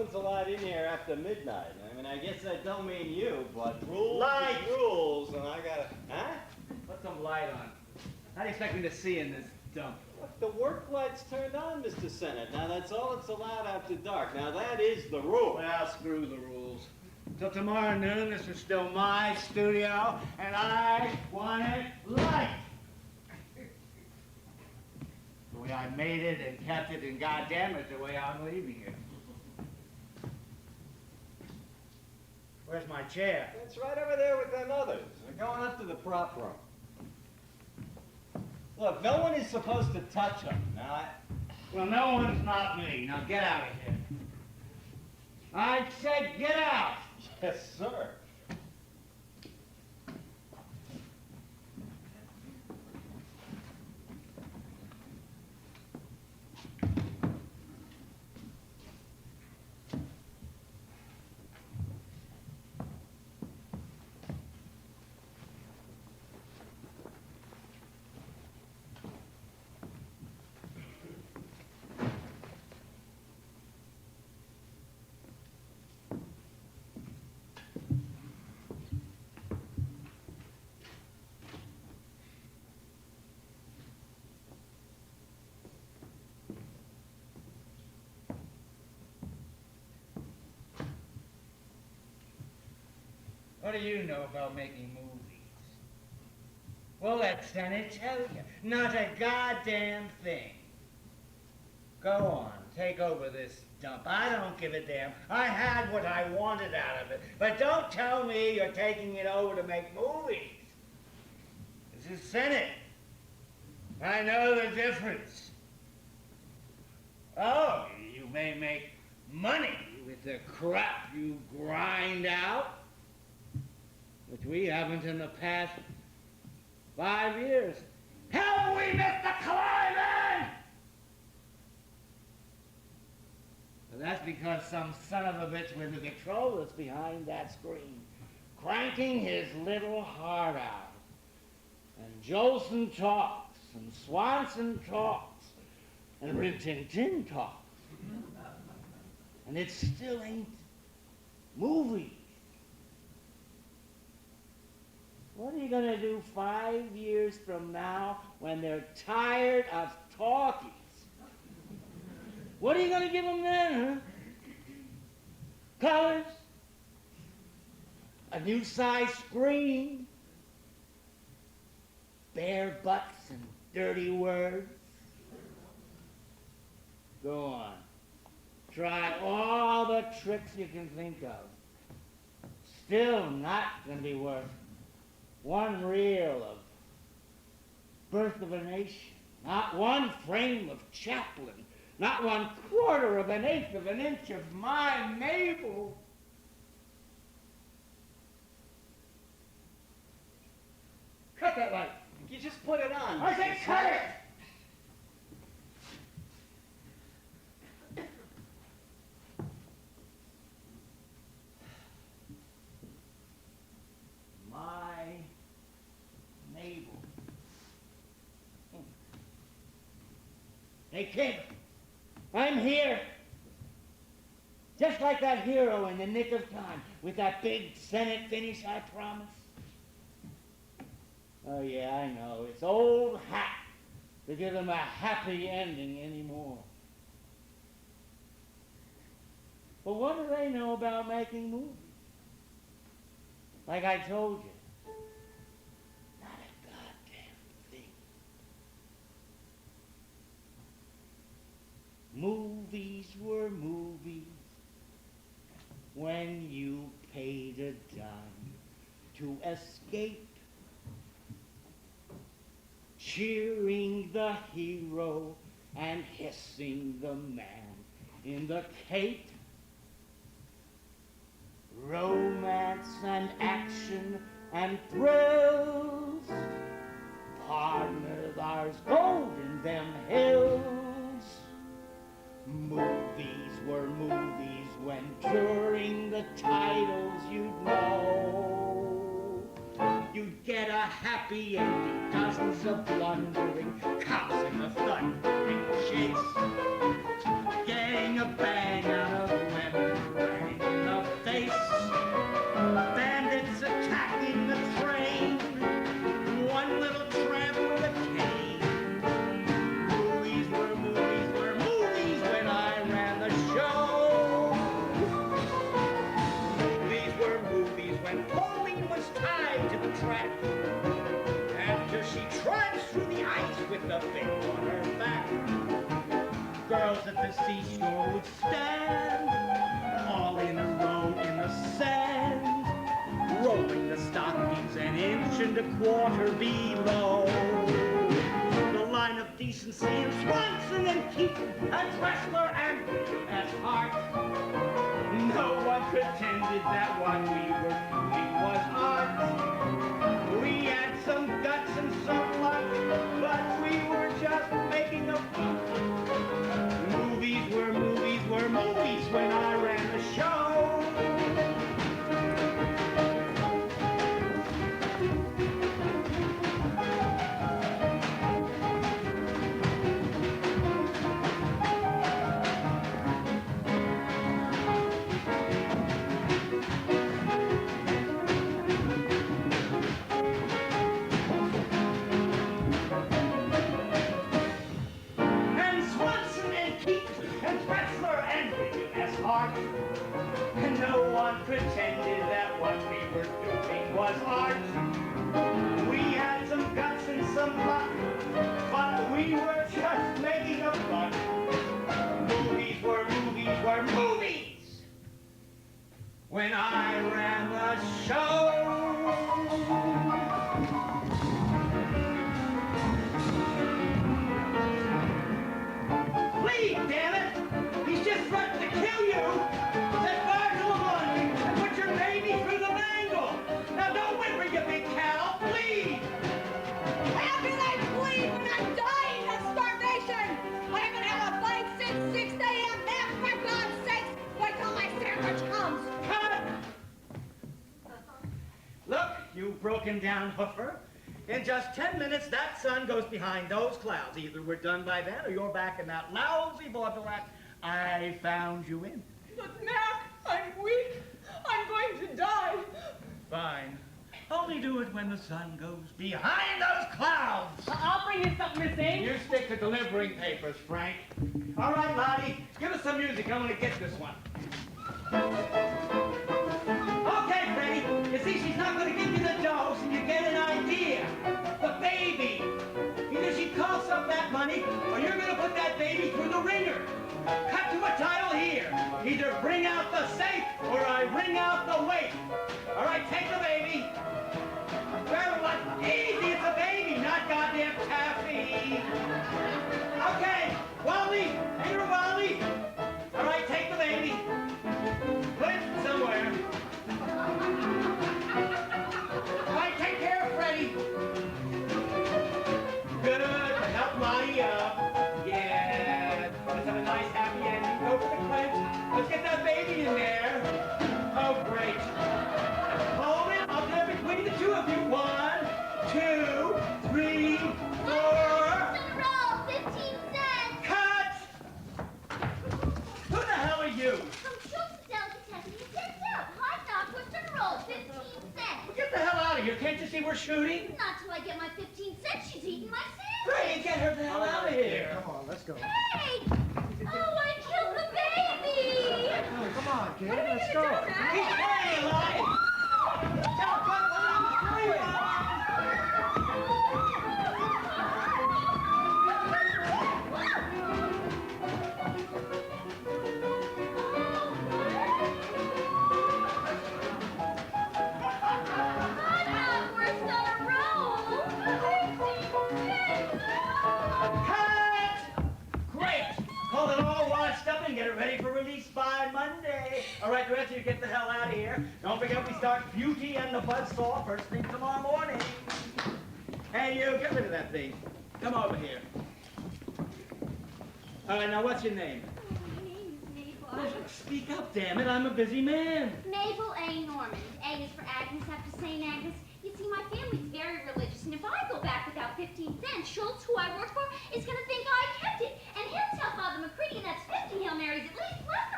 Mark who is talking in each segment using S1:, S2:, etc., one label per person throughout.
S1: one's allowed in here after midnight. I mean, I guess that don't mean you, but rules
S2: Light!
S1: is rules, and I gotta... Huh?
S2: Put some light on. How do you expect me to see in this dump?
S1: Look, the work light's turned on, Mr. Senate. Now, that's all that's allowed after dark. Now, that is the rule.
S2: Well, screw the rules. Till tomorrow noon, this is still my studio, and I want it light. The way I made it and kept it, and goddamn it, the way I'm leaving it. Where's my chair?
S1: It's right over there with them others. We're going up to the prop room. Look, no one is supposed to touch them. Now,
S2: Well, no one's not me. Now get out of here. I said get out!
S1: Yes, sir.
S2: What do you know about making movies? Well, let Senate tell you. Not a goddamn thing. Go on, take over this dump. I don't give a damn. I had what I wanted out of it. But don't tell me you're taking it over to make movies. This is Senate. I know the difference. Oh, you may make money with the crap you grind out, which we haven't in the past 5 years. Hell, we missed the climbing! But that's because some son of a bitch with a controller's behind that screen, cranking his little heart out. And Jolson talks, and Swanson talks, and Rin Tin Tin talks. And it still ain't movies. What are you going to do 5 years from now when they're tired of talkies? What are you going to give them then, huh? Colors? A new size screen? Bare butts and dirty words? Go on. Try all the tricks you can think of. Still not going to be worth one reel of Birth of a Nation, not one frame of Chaplin, not 1/4 of an eighth of an inch of my Mabel. Cut that light.
S1: You just put it on.
S2: I said cut it! My Mabel. Hey, kid, I'm here. Just like that hero in the nick of time with that big Senate finish I promised. Oh, yeah, I know. It's old hat to give them a happy ending anymore. But what do they know about making movies? Like I told you, not a goddamn thing. Movies were movies when you paid a dime to escape, cheering the hero and hissing the man in the cape. Romance and action and thrills, partner, there's gold in them hills. Movies were movies when during the titles you'd know you'd get a happy ending, dozens of blundering cops in the thundering chase, getting a bang out of women with the baby on her back. Girls at the seashore would stand, all in a row in the sand, rolling the stockings an inch and a quarter below. The line of decency and Swanson and Keaton and Dressler and at heart. No one pretended that what we were doing was art. We had some guts and some luck, but we were just making a buck. Movies were movies when I ran the show. And no one pretended that what we were doing was art. We had some guts and some luck, but we were just making a buck. Movies were movies when I ran the show. Please, damn it! He's just threatened to kill you! Set fire to the laundry and put your baby through the mangle! Now don't whimper, you big cow! Please!
S3: How can I plead when I'm dying of starvation? I haven't had a bite since 6 a.m. Now, for God's sakes, wait till my sandwich comes!
S2: Cut! Look, you broken down hoofer. In just 10 minutes, that sun goes behind those clouds. Either we're done by then or you're back in that lousy vaudeville act I found you in.
S3: But Mac, I'm weak. I'm going to die.
S2: Fine. Only do it when the sun goes behind those clouds.
S3: I'll bring you something to sing.
S2: You stick to delivering papers, Frank. All right, Lottie, give us some music. I'm going to get this one. Okay, Freddie. You see, she's not going to give you the dose, and you get an idea. The baby. Either she coughs up that money, or you're going to put that baby through the ringer. Cut to a title here. Either bring out the safe, or I ring out the weight. All right, take the baby. Well, what? Easy, it's a baby, not goddamn taffy. Okay, Wally, enter Wally. All right, take the baby. Put it somewhere. All right, take care of Freddie. Good, help Lottie up. Yeah, let's have a nice happy ending. Go for the clench. Let's get that baby in there. Oh, great. Hold it. I'll do it between the two of you. 1, 2, 3, 4.
S4: Roll, 15 cents.
S2: Cut! Who the hell are you?
S4: From Schultz's Delicatessen, you picked up. Hot dog, what's the roll? 15 cents.
S2: Well, get the hell out of here. Can't you see we're shooting?
S4: Not till I get my 15 cents. She's eating my sandwich.
S2: Great, get her the hell out of here.
S5: Come on, let's go.
S4: Hey! Oh, I killed the baby!
S5: Oh, come on, kid.
S3: What are we
S5: Let's
S3: gonna
S5: go.
S3: do, Mac?
S2: He's playing, Lottie. Tell what he's playing.
S4: Hot dog, we're gonna roll. 15 cents.
S2: Cut! Great. Call it all washed up and get it ready for release by Monday. All right, the rest of you get the hell out of here. Don't forget we start Beauty and the Buzzsaw first thing tomorrow morning. Hey, you, get rid of that thing. Come over here. All right, now what's your name?
S4: My name is Mabel.
S2: Well, speak up, damn it. I'm a busy man.
S4: Mabel A. Norman. A is for Agnes after St. Agnes. You see, my family's very religious, and if I go back without 15 cents, Schultz, who I work for, is going to think I kept it. And he'll tell Father McCready, and that's 50 Hail Marys at least.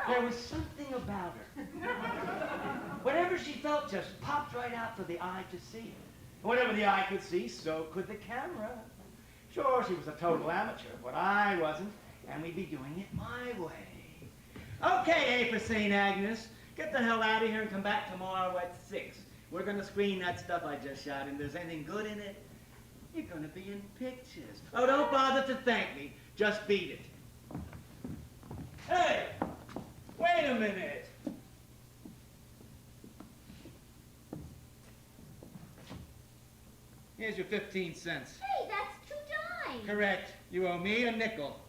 S2: There was something about her. Whatever she felt just popped right out for the eye to see. Whatever the eye could see, so could the camera. Sure, she was a total amateur, but I wasn't, and we'd be doing it my way. Okay, A for St. Agnes. Get the hell out of here and come back tomorrow at 6. We're going to screen that stuff I just shot, and if there's anything good in it, You're gonna be in pictures. Oh, don't bother to thank me. Just beat it. Hey! Wait a minute. Here's your 15 cents.
S4: Hey, that's 2 dimes.
S2: Correct. You owe me a nickel.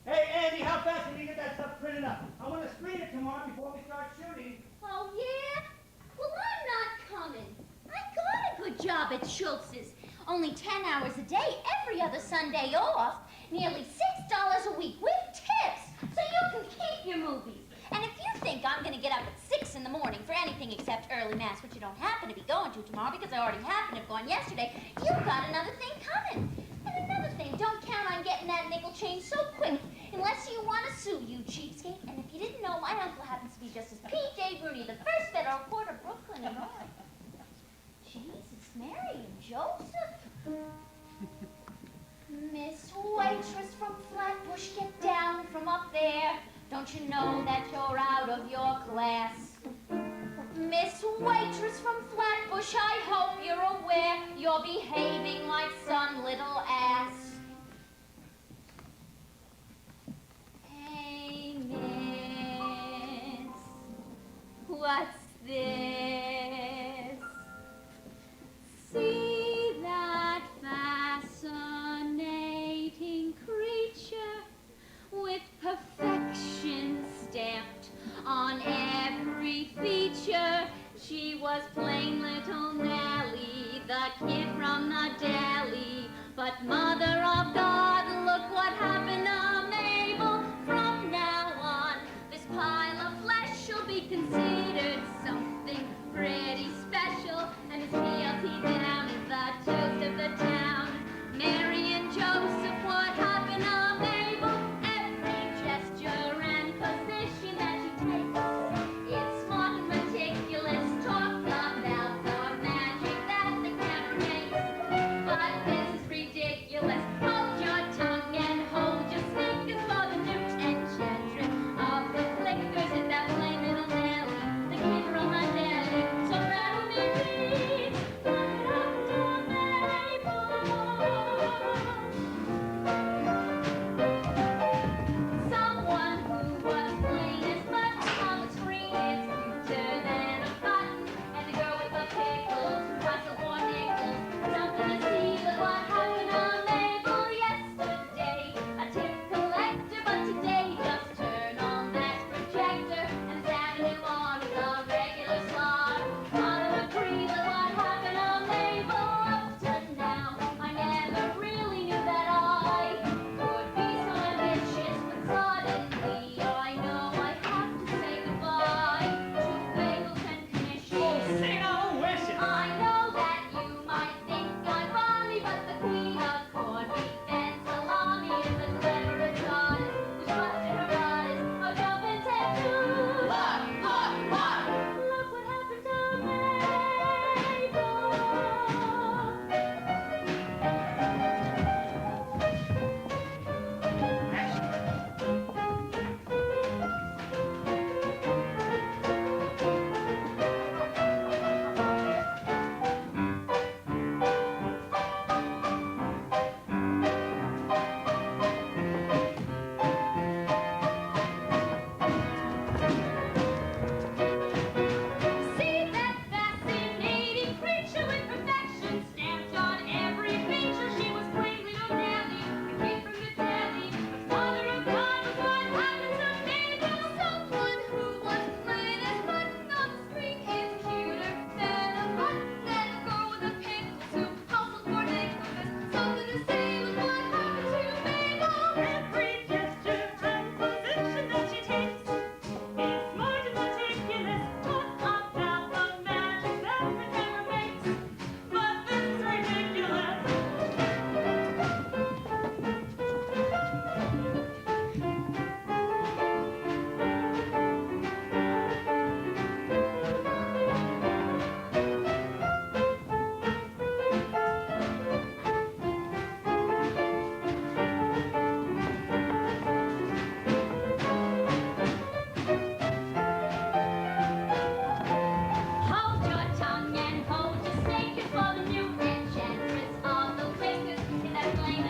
S2: Hey, Andy, how fast can you get that stuff printed up? I want to screen it tomorrow before we start shooting.
S4: Oh, yeah? Well, I'm not coming. I got a good job at Schultz's. Only 10 hours a day, every other Sunday off. Nearly $6 a week with tips, so you can keep your movies. And if you think I'm going to get up at 6 in the morning for anything except early mass, which you don't happen to be going to tomorrow because I already happen to have gone yesterday, you've got another thing coming. And another thing, don't count on getting that nickel change so quick unless you want to sue, you cheapskate. And if you didn't know, my uncle happens to be Justice P.J. Bruni, the first federal court of Brooklyn and all. Jesus, Mary and Joseph. Miss Waitress from Flatbush, get down from up there. Don't you know that you're out of your class? Miss Waitress from Flatbush, I hope you're aware you're behaving like some little ass. Hey, miss, what's this? See that fascinating creature with perfection stamped on every feature. She was plain little Nellie, the kid from the deli. But mother of God, look what happened to Mabel. From now on, this pile of flesh shall be considered something pretty special. And his fealty down is the toast of the town. Mary and Joseph, what happened to Mabel? Every gesture and position that she takes, it's smart and meticulous. Talk about the magic that the camera makes. But this is ridiculous.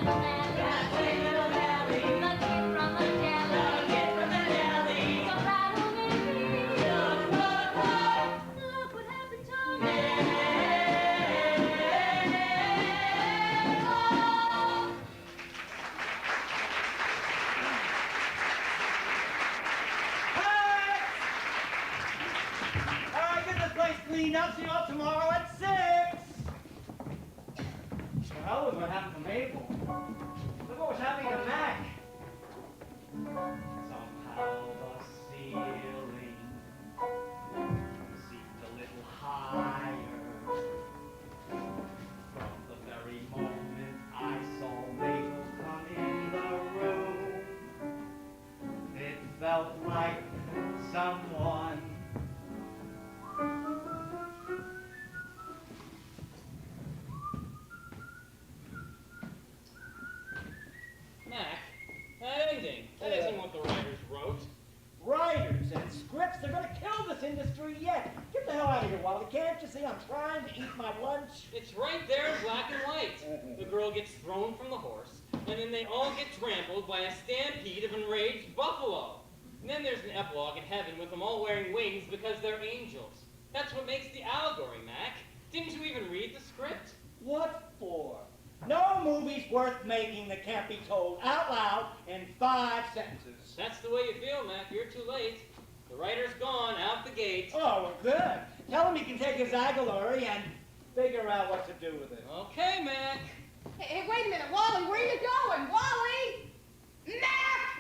S4: little Nelly.
S2: That sweet little Nelly.
S4: The kid from the deli.
S2: The kid from the deli.
S4: So proud of me.
S2: Look, look, look.
S4: Look what happened to me.
S2: All right, get this place cleaned up. See you all tomorrow at 6. Well, look what happened to Mabel. Look what was happening to Mack. Somehow the ceiling seemed a little higher. From the very moment I saw Mabel come in the room, it felt like someone.
S5: Mack, that ending. That isn't what the writers wrote.
S2: Writers and scripts, they're gonna kill this industry yet. Get the hell out of here, Wally. Can't you see I'm trying to eat my lunch?
S5: It's right there in black and white. The girl gets thrown from the horse, and then they all get trampled by a stampede of enraged buffalo. And then there's an epilogue in heaven with them all wearing wings because they're angels. That's what makes the allegory, Mack. Didn't you even read the script?
S2: What for? No movie's worth making that can't be told out loud in 5 sentences.
S5: That's the way you feel, Mack. You're too late. The writer's gone, out the gate.
S2: Oh, well, good. Tell him he can take his allegory and figure out what to do with it.
S5: Okay, Mack.
S3: Hey, wait a minute, Wally, where are you going? Wally! Mack!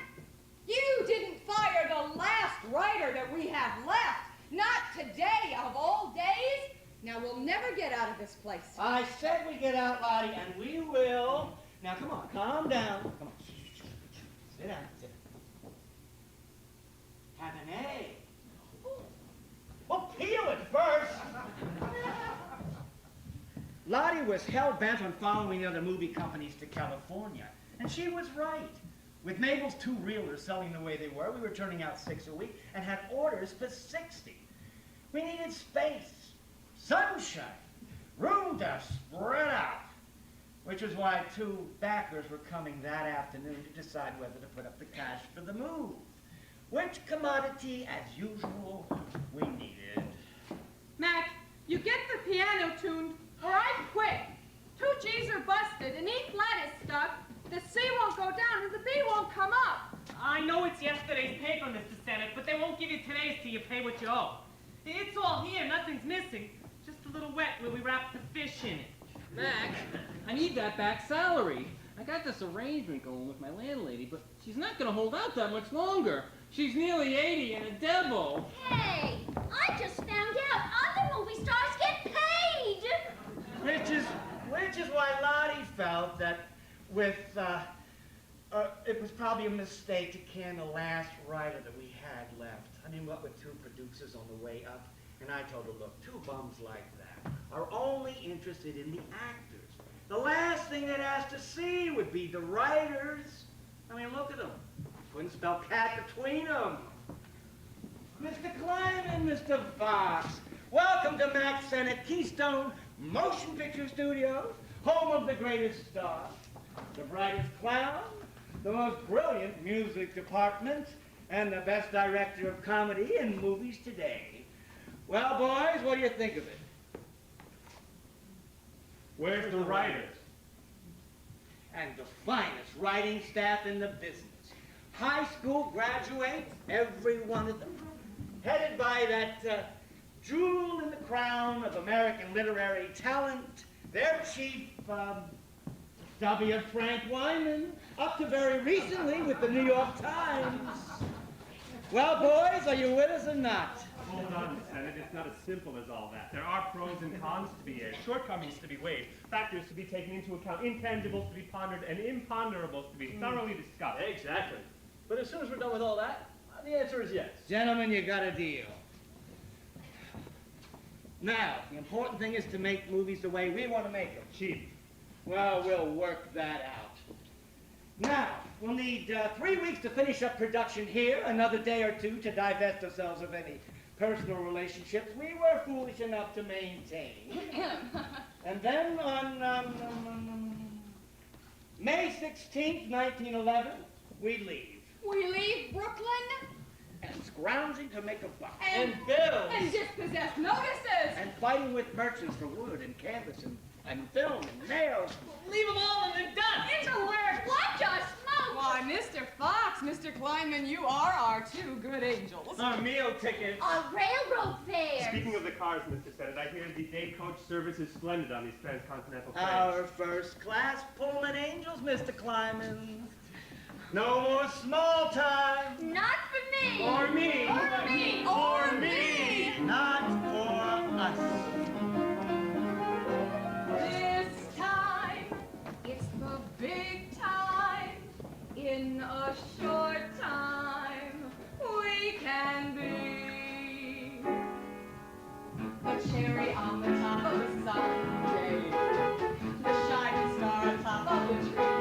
S3: You didn't fire the last writer that we have left. Not today, of all days. Now, we'll never get out of this place.
S2: I said we get out, Lottie, and we will. Now, come on, calm down. Come on. Sit down, sit down. Have an egg. Well, peel it first. Lottie was hell-bent on following the other movie companies to California, and she was right. With Mabel's 2 reelers selling the way they were, we were turning out 6 a week and had orders for 60. We needed space, sunshine, room to spread out, which is why 2 backers were coming that afternoon to decide whether to put up the cash for the move. Which commodity, as usual, we needed.
S6: Mac, you get the piano tuned, or I quit. 2 G's are busted, and E flat is stuck. The C won't go down, and the B won't come up.
S7: I know it's yesterday's paper, Mr. Sennett, but they won't give you today's till you pay what you owe. It's all here, nothing's missing. Just a little wet where we wrap the fish in it.
S5: Mack, I need that back salary. I got this arrangement going with my landlady, but she's not going to hold out that much longer. She's nearly 80 and a devil.
S4: Hey, I just found out other movie stars get paid.
S2: Which is why Lottie felt that with, it was probably a mistake to can the last writer that we had left. I mean, what with 2 producers on the way up? And I told her, look, 2 bums like that are only interested in the actors. The last thing they'd ask to see would be the writers. I mean, look at them. Couldn't spell cat between them. Mr. Kleiman, Mr. Fox, welcome to Mack Sennett Keystone Motion Picture Studios, home of the greatest star, the brightest clown, the most brilliant music department, and the best director of comedy in movies today. Well, boys, what do you think of it?
S8: Where's the writers?
S2: And the finest writing staff in the business. High school graduates, every one of them, headed by that jewel in the crown of American literary talent, their chief, W. Frank Wyman, up to very recently with the New York Times. Well, boys, are you with us or not?
S8: Hold on, Lieutenant. It's not as simple as all that. There are pros and cons to be aired, shortcomings to be weighed, factors to be taken into account, intangibles to be pondered, and imponderables to be thoroughly discussed.
S1: Exactly. But as soon as we're done with all that, the answer is yes.
S2: Gentlemen, you got a deal. Now, the important thing is to make movies the way we want to make them.
S8: Cheap.
S2: Well, we'll work that out. Now, we'll need 3 weeks to finish up production here, another day or 2 to divest ourselves of any personal relationships we were foolish enough to maintain. And then on May 16th, 1911, we leave.
S3: We leave Brooklyn
S2: And scrounging to make a buck.
S3: and
S5: bills.
S3: and dispossess notices.
S2: And fighting with merchants for wood and canvas and film and nails.
S5: Leave them all in the dust.
S3: Into where?
S4: What just smoke?
S3: Why, Mr. Fox, Mr. Kleinman, you are our two good angels.
S5: Our meal tickets.
S4: A railroad fare.
S8: Speaking of the cars, Mr. Senate, I hear the day coach service is splendid on these transcontinental trains.
S2: Our first-class Pullman angels, Mr. Kleinman. No more small time.
S4: Not for me.
S5: Or me.
S3: Or me. Or me.
S2: Not for us.
S3: This time, it's the big time. In a short time, we can be the cherry on the top of the sundae, the shining star on top of the tree.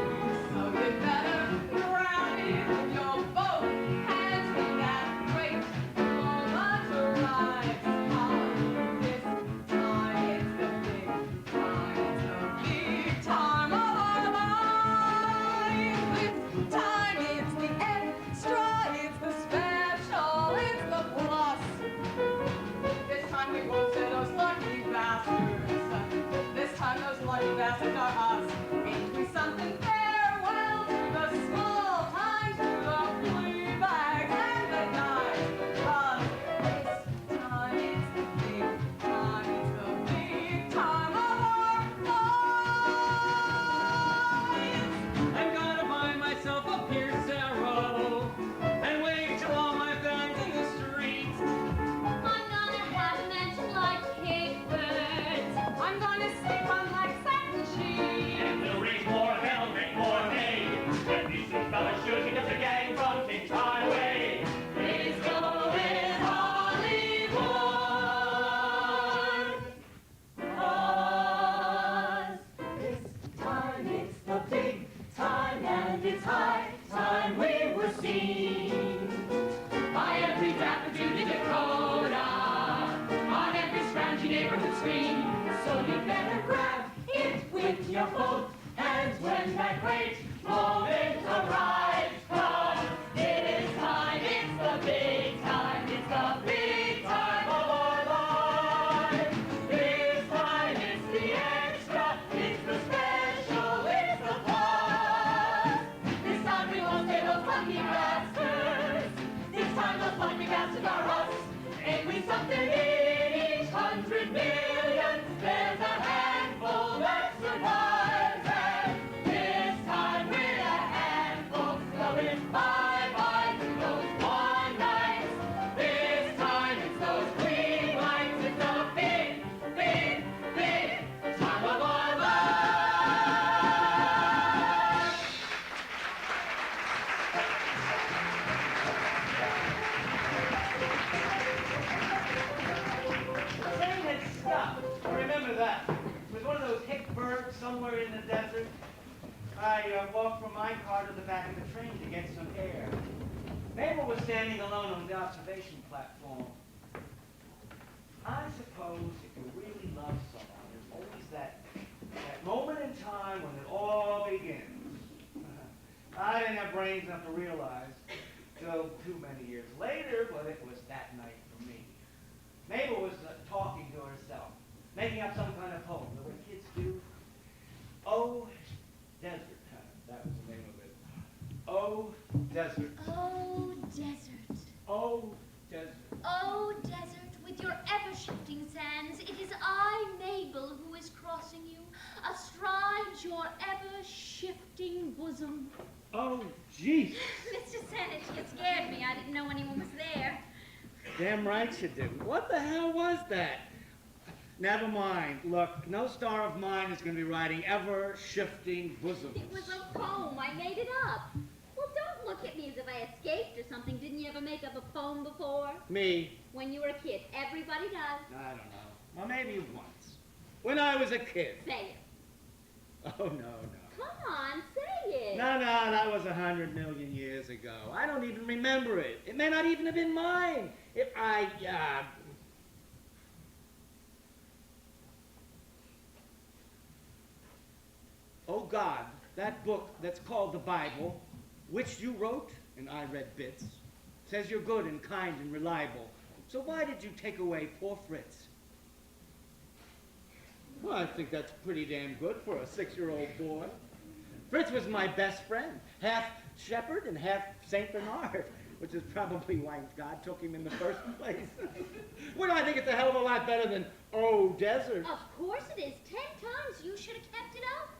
S3: So you better grab me with your both hands. We got great moment to rise. This time it's the big time. It's the big time of our lives. This time it's the extra. It's the special. It's the plus. This time we won't say those lucky bastards. This time those lucky bastards are us. Ain't we something farewell to the small times, to the flea bags and the knives. 'Cause this time it's the big time, it's the big time of our lives.
S5: I'm gonna buy myself a Pierce Arrow and wait till all my friends in the streets.
S4: I'm gonna have a mansion like Cape Birds.
S3: I'm gonna sleep on like satin sheets.
S8: And we'll raise more hell, make more hay. And these two fellas should because the gang from King's Highway.
S3: Please go in Hollywood. 'Cause this time it's the big time and it's high time we were seen by every dapper duty Dakota on every scroungy neighborhood screen. So you better grab it with your both hands when that great moment arrives. 'Cause this time it's the big time, it's the big time of our lives. This time it's the extra, it's the special, it's the plus. This time we won't say those lucky bastards. This time those lucky bastards are us. Ain't we something in each 100 million? There's a handful that survives. And this time we're a handful. So it's bye-bye to those one nights. This time it's those green lights. It's the big, big, big time of our lives.
S2: The train had stopped. I remember that. It was one of those hick birds somewhere in the desert. I walked from my car to the back of the train to get some air. Mabel was standing alone on the observation platform. I suppose if you really love someone, there's always that moment in time when it all begins. I didn't have brains enough to realize till too many years later, but it was that night for me. Mabel was talking to herself, making up some kind of poem, the way kids do. Oh, desert, that was the name of it. Oh, desert.
S4: Oh, desert.
S2: Oh, desert.
S4: Oh, desert, with your ever-shifting sands, it is I, Mabel, who is crossing you, astride your ever-shifting bosom.
S2: Oh, jeez.
S4: Mr. Sennett, you scared me. I didn't know anyone was there.
S2: Damn right you did. What the hell was that? Never mind. Look, no star of mine is going to be riding ever-shifting bosoms.
S4: It was a poem. I made it up. Well, don't look at me as if I escaped or something. Didn't you ever make up a poem before?
S2: Me?
S4: When you were a kid. Everybody does.
S2: I don't know. Well, maybe once. When I was a kid.
S4: Say it.
S2: Oh, no.
S4: Come on, say it.
S2: No, that was 100 million years ago. I don't even remember it. It may not even have been mine. Oh, God, that book that's called the Bible, which you wrote, and I read bits, says you're good and kind and reliable. So why did you take away poor Fritz? Well, I think that's pretty damn good for a 6-year-old boy. Fritz was my best friend, half shepherd and half Saint Bernard, which is probably why God took him in the first place. Well, I think it's a hell of a lot better than Oh Desert.
S4: Of course it is. 10 times you should have kept it up.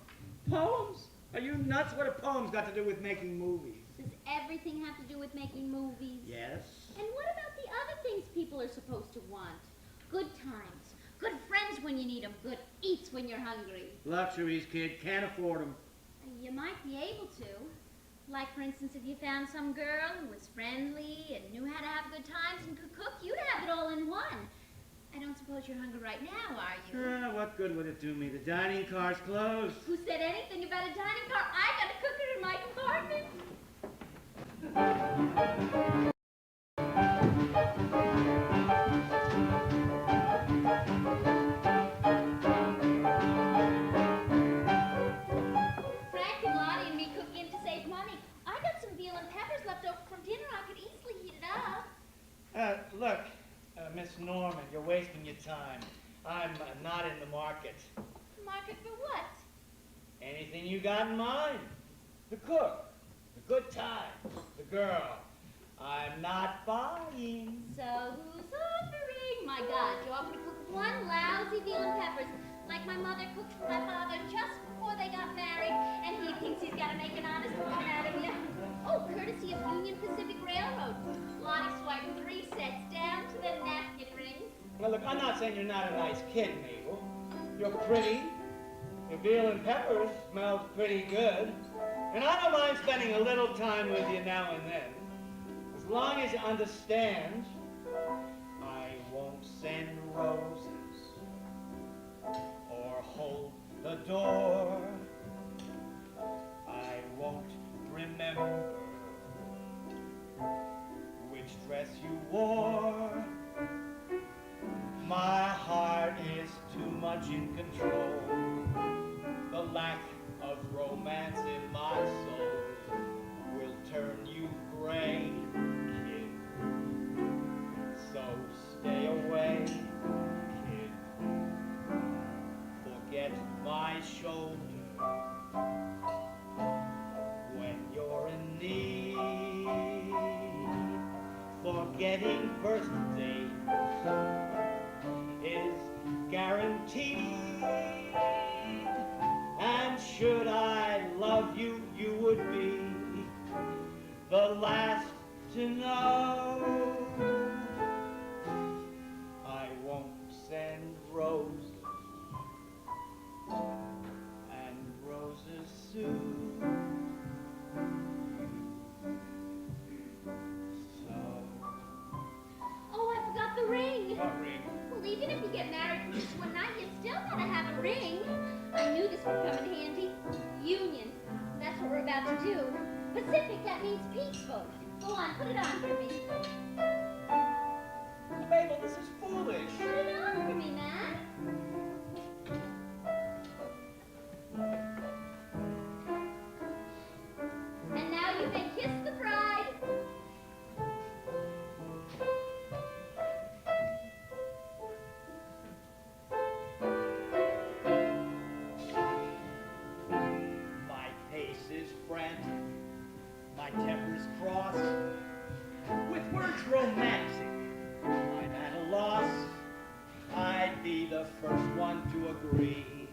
S2: Poems? Are you nuts? What have poems got to do with making movies?
S4: Does everything have to do with making movies?
S2: Yes.
S4: And what about the other things people are supposed to want? Good times, good friends when you need them, good eats when you're hungry.
S2: Luxuries, kid. Can't afford them.
S4: You might be able to. Like, for instance, if you found some girl who was friendly and knew how to have good times and could cook, you'd have it all in one. I don't suppose you're hungry right now, are you?
S2: What good would it do me? The dining car's closed.
S4: Who said anything about a dining car? I got a cooker in my compartment. Frank and Lottie and me cook in to save money. I got some veal and peppers left over from dinner. I could easily heat it up.
S2: Look, Miss Norman, you're wasting your time. I'm not in the market.
S4: Market for what?
S2: Anything you got in mind? The cook, the good time, the girl. I'm not buying.
S4: So who's offering? My God, you offered to cook one lousy veal and peppers, like my mother cooked for my father just before they got married, and he thinks he's got to make an honest woman out of you. Oh, courtesy of Union Pacific Railroad. Lottie swiping 3 sets down to the napkin rings.
S2: Well, look, I'm not saying you're not a nice kid, Mabel. You're pretty. Your veal and peppers smells pretty good. And I don't mind spending a little time with you now and then. As long as you understand, I won't send roses or hold the door. I won't remember which dress you wore. My heart is too much in control. The lack of romance in my soul will turn you gray, kid. So stay away, kid. Forget my shoulder when you're in need. Forgetting birthdays is guaranteed. And should I love you, you would be the last to know. I won't send roses, and roses soon. So.
S4: Oh, I forgot the ring.
S2: What ring?
S4: Well, even if you get married from just one night, you still gotta have a ring. I knew this would come in handy. Union. That's what we're about to do. Pacific, that means peaceful. Go on, put it on for me.
S2: Mabel, this is foolish.
S4: Put it on for me, Mack. And now you may kiss the bride.
S2: My pace is frantic, my temper's cross. With words romantic, I'm at a loss. I'd be the first one to agree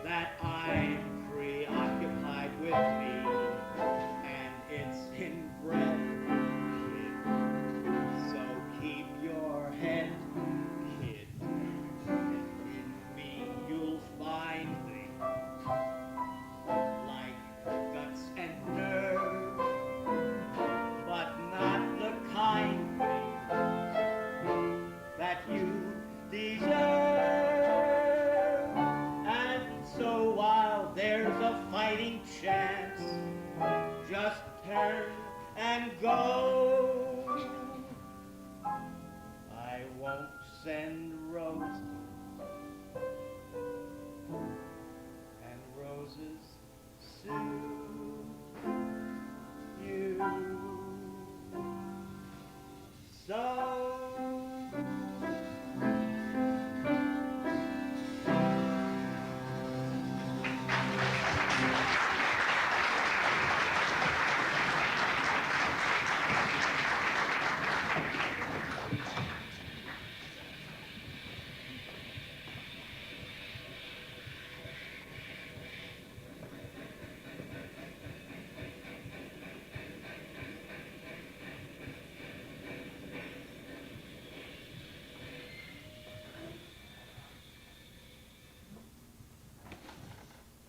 S2: that I'm preoccupied with me, and it's inbred, kid. So keep your head, kid, and in me you'll find things like guts and nerve, but not the kind that you deserve. And so while there's a fighting chance, just turn and go. I won't send roses, and roses
S9: suit you. So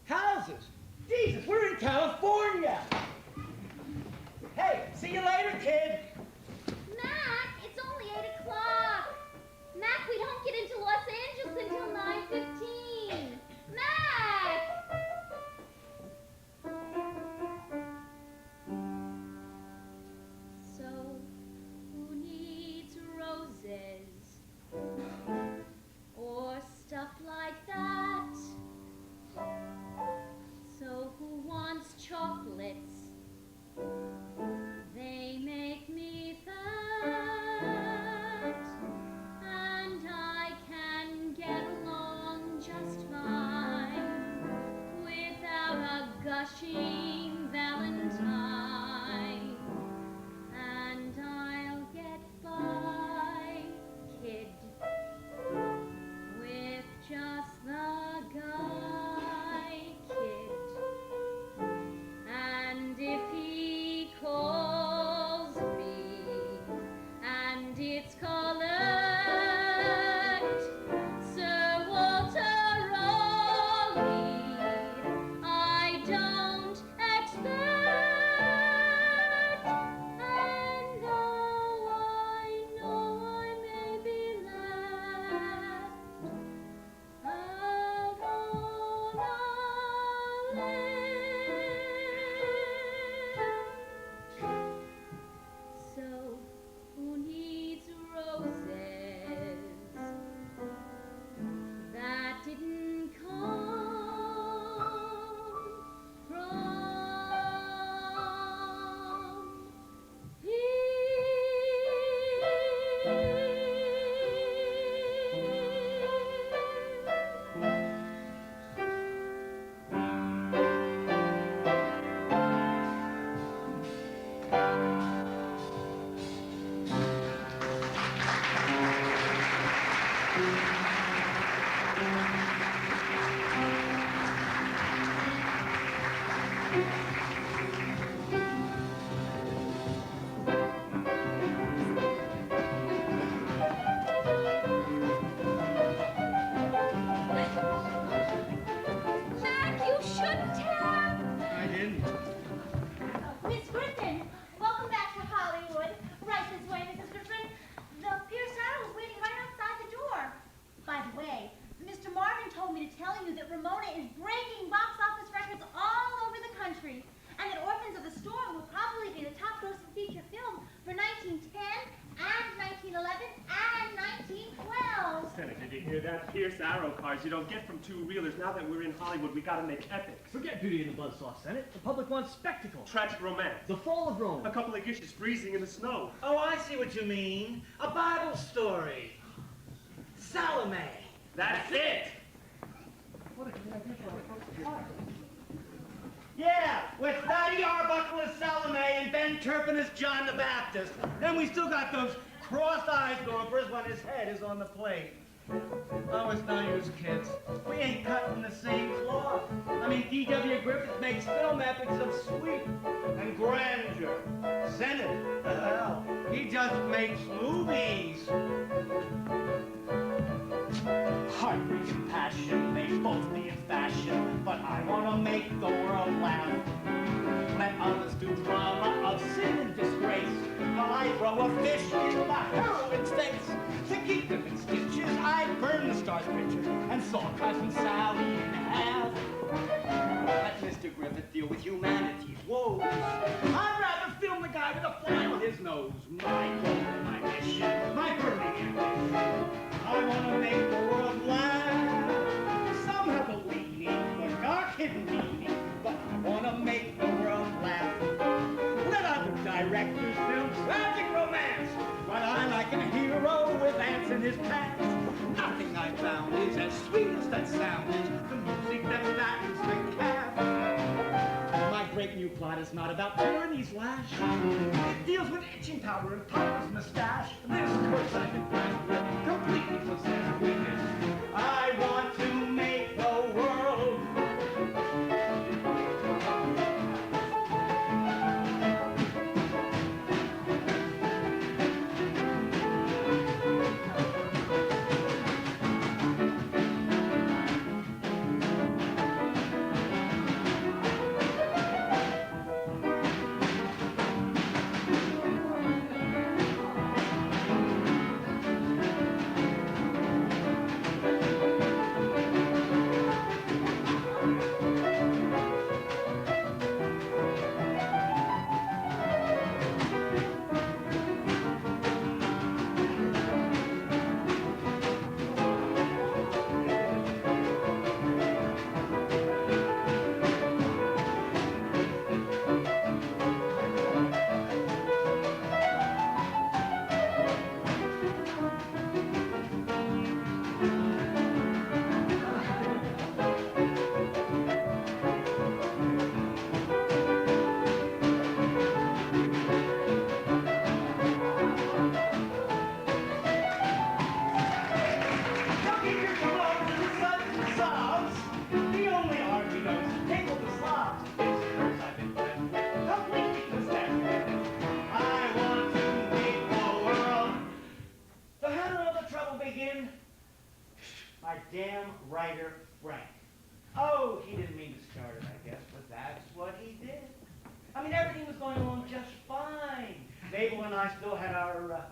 S10: houses. Jesus, we're in California. Hey, see you later, kid.
S4: Mack, it's only 8 o'clock. Mack, we don't get into Los Angeles until 9:15. Mack! So, who needs roses? Or stuff like that? So who wants chocolates? They make me fat, and I can get along just fine without a gushing Valentine. And I'll get by, kid, with just the guy, kid. And if he calls me and it's collect, Sir Walter Raleigh, I don't expect. And though I know I may be left out on a limb. So who needs roses that didn't come from Mack, you shouldn't have.
S10: I didn't.
S4: Miss Griffin, welcome back to Hollywood. Right this way, Mrs. Griffin. The Pierce Arrow is waiting right outside the door. By the way, Mr. Marvin told me to tell you that Ramona is breaking box office records all over the country, and that Orphans of the Storm will probably be the top-grossing feature film for 1910 and 1911 and 1912.
S8: Senator, did you hear that? Pierce Arrow cars you don't get from two-reelers. Now that we're in Hollywood, we gotta make epics.
S10: Forget Beauty and the Buzzsaw, Senate. The public wants spectacle.
S8: Tragic romance.
S10: The fall of Rome.
S8: A couple of gishes freezing in the snow.
S10: Oh, I see what you mean. A Bible story. Salome.
S8: That's it!
S10: Yeah, with Thaddeus Arbuckle as Salome and Ben Turpin as John the Baptist. Then we still got those crossed eyes going for us when his head is on the plate. Oh, it's no use, kids. We ain't cut from the same cloth. I mean, D.W. Griffith makes film epics of sweep and grandeur. Senate, the hell, he just makes movies. Heartbreak and passion may both be in fashion, but I want to make the world laugh. Let others do drama of sin and disgrace, while I throw a fish in the heroine's face. To keep them in stitches, I burn the star's pictures and saw Cousin Sally in half. Let Mr. Griffith deal with humanity's woes. I'd rather film the guy with a fly on his nose. My goal, my mission, my burning ambition. I want to make the world laugh. Some have a leaning, a dark hidden meaning, but I want to his pants. Nothing I found is as sweet as that sound is the music that instinct has. My great new plot is not about tyranny's lash. It deals with itching powder and Papa's mustache. This curse I've been blessed with completely possessed weakness. I want to make the world. My damn writer, Frank. Oh, he didn't mean to start it, I guess, but that's what he did. I mean, everything was going along just fine. Mabel and I still had our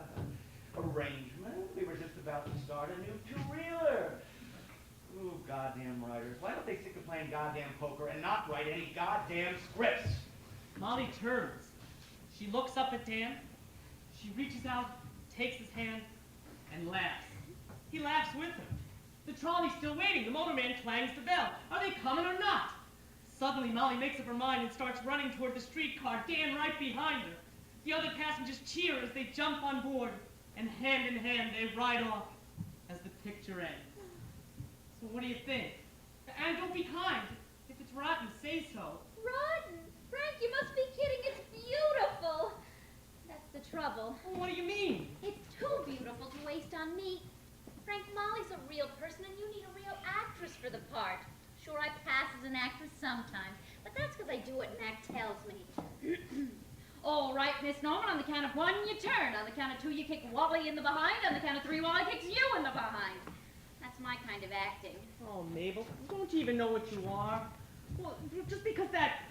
S10: arrangement. We were just about to start a new two-reeler. Ooh, goddamn writers. Why don't they stick to playing goddamn poker and not write any goddamn scripts?
S7: Molly turns. She looks up at Dan. She reaches out, takes his hand, and laughs. He laughs with her. The trolley's still waiting. The motorman clangs the bell. Are they coming or not? Suddenly, Molly makes up her mind and starts running toward the streetcar, Dan right behind her. The other passengers cheer as they jump on board, and hand in hand, they ride off as the picture ends. So what do you think? And don't be kind. If it's rotten, say so.
S4: Rotten? Frank, you must be kidding. It's beautiful. That's the trouble.
S7: Well, what do you mean?
S4: It's too beautiful to waste on me. Frank, Molly's a real person, and you need a real actress for the part. Sure, I pass as an actress sometimes, but that's because I do what Mack tells me. All right, Miss Norman, on the count of 1, you turn. On the count of 2, you kick Wally in the behind. On the count of 3, Wally kicks you in the behind. That's my kind of acting.
S7: Oh, Mabel, don't you even know what you are? Well, just because that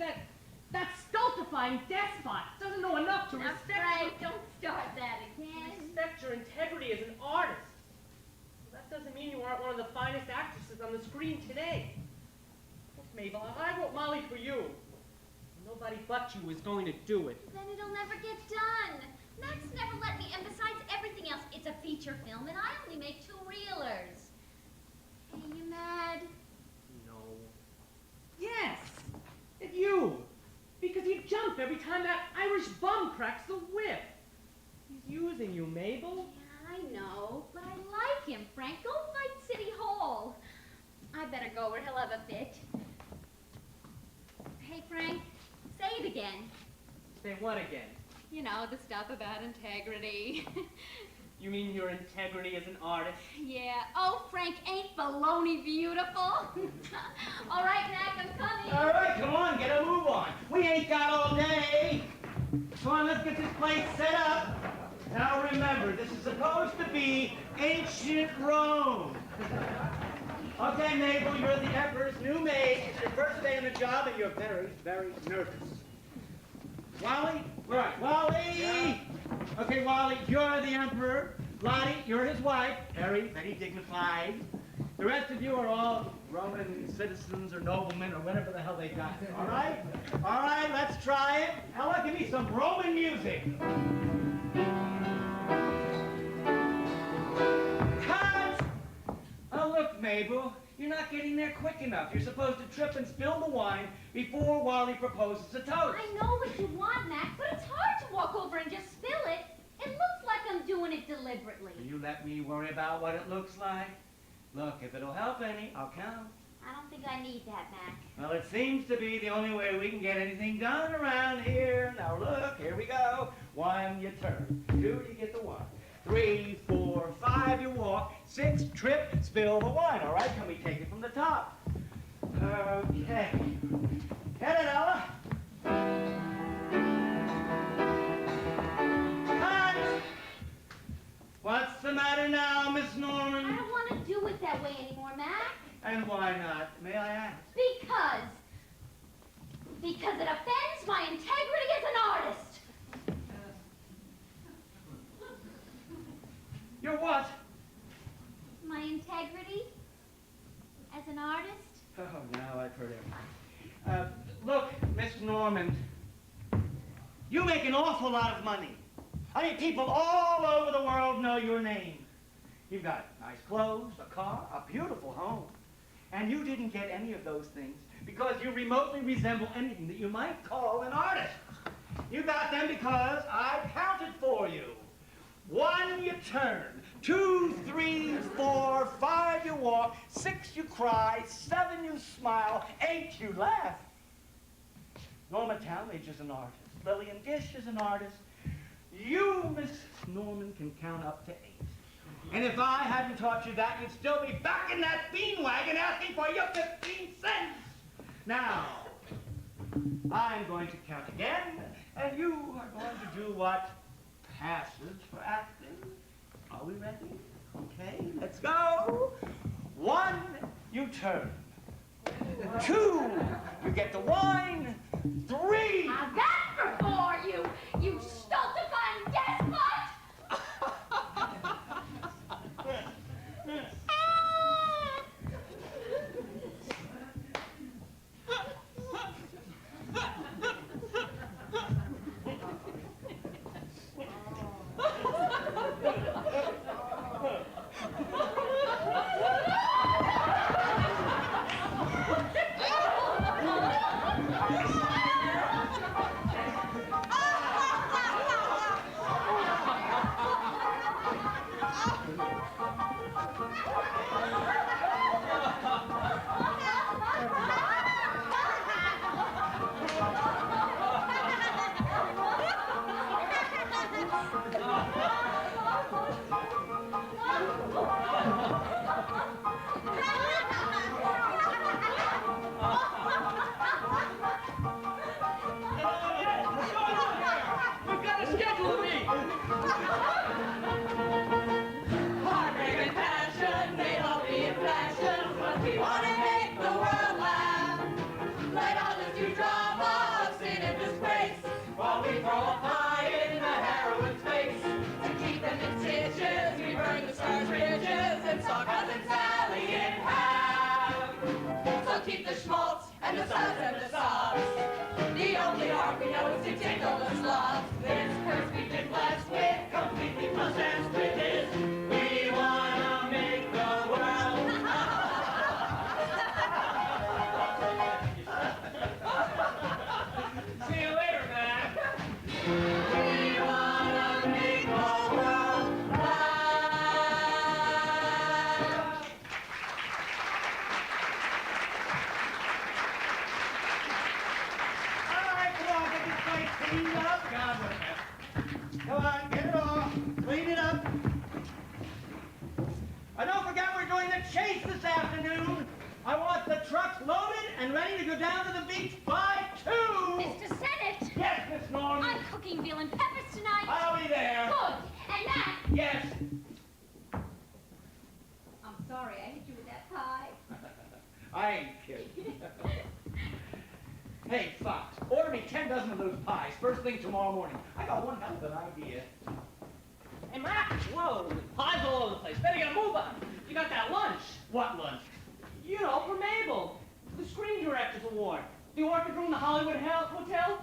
S7: stultifying despot doesn't know enough to
S4: Now,
S7: respect
S4: Frank,
S7: you.
S4: don't start that again.
S7: Respect your integrity as an artist. Well, that doesn't mean you aren't one of the finest actresses on the screen today. Look, Mabel, I wrote Molly for you. Nobody but you is going to do it.
S4: Then it'll never get done. Max never let me, and besides everything else, it's a feature film, and I only make 2-reelers. Hey, you mad?
S7: No. Yes, at you. Because you jump every time that Irish bum cracks the whip. He's using you, Mabel.
S4: Yeah, I know, but I like him, Frank. Go fight City Hall. I better go or he'll have a fit. Hey, Frank, say it again.
S7: Say what again?
S4: You know, the stuff about integrity.
S7: You mean your integrity as an artist?
S4: Yeah. Oh, Frank, ain't baloney beautiful? All right, Mac, I'm coming.
S10: All right, come on, get a move on. We ain't got all day. Come on, let's get this place set up. Now remember, this is supposed to be ancient Rome. Okay, Mabel, you're the Emperor's new maid. It's your first day on the job, and you're very, very nervous. Wally? Right, Wally! Yeah. Okay, Wally, you're the Emperor. Lottie, you're his wife. Very, very dignified. The rest of you are all Roman citizens or noblemen or whatever the hell they got. All right? All right, let's try it. Ella, give me some Roman music. Cut! Oh, look, Mabel. You're not getting there quick enough. You're supposed to trip and spill the wine before Wally proposes a toast.
S4: I know what you want, Mac, but it's hard to walk over and just spill it. It looks like I'm doing it deliberately.
S10: You let me
S2: worry about what it looks like. Look, if it'll help any, I'll count.
S4: I don't think I need that, Mac.
S2: Well, it seems to be the only way we can get anything done around here. Now look, here we go. 1, you turn. 2, you get the 1. 3, 4, 5, you walk. 6, trip, spill the wine. All right, can we take it from the top? Okay. Get it, Ella. Cut! What's the matter now, Miss Norman?
S4: I don't want to do it that way anymore, Mac.
S2: And why not, may I ask?
S4: Because it offends my integrity as an artist.
S2: Your what?
S4: My integrity as an artist?
S2: Oh, now I've heard everything. Look, Miss Norman, you make an awful lot of money. I mean, people all over the world know your name. You've got nice clothes, a car, a beautiful home. And you didn't get any of those things because you remotely resemble anything that you might call an artist. You got them because I counted for you. 1, you turn. 2, 3, 4, 5, you walk. 6, you cry. 7, you smile. 8, you laugh. Norma Talmadge is an artist. Lillian Gish is an artist. You, Miss Norman, can count up to 8. And if I hadn't taught you that, you'd still be back in that bean wagon asking for your 15 cents. Now, I'm going to count again, and you are going to do what passes for acting. Are we ready? Okay, let's go. 1, you turn. 2, you get the wine. 3.
S4: Now that's before you, you stultifying despot!
S3: Keep the schmaltz and the suds and the sobs. The only art we know is to tickle the slobs. This curse we've been blessed with, completely possessed with is, we wanna make the world.
S5: See you later, Mac.
S3: We wanna make the world laugh.
S2: Clean it up, God. Come on, get it off. Clean it up. Don't forget we're doing the chase this afternoon. I want the trucks loaded and ready to go down to the beach by 2.
S4: Mr. Sennett!
S2: Yes, Miss Norman.
S4: I'm cooking veal and peppers tonight.
S2: I'll be there.
S4: Good. And that.
S2: Yes.
S4: I'm sorry I hit you with that pie.
S2: I ain't kidding. Hey, Fox, order me 10 dozen of those pies first thing tomorrow morning. I got one hell of an idea.
S7: Hey, Mack, whoa, pies all over the place. Better get a move on. You got that lunch.
S2: What lunch?
S7: You know, for Mabel. The Screen Directors Award. The orchid room in the Hollywood Hotel.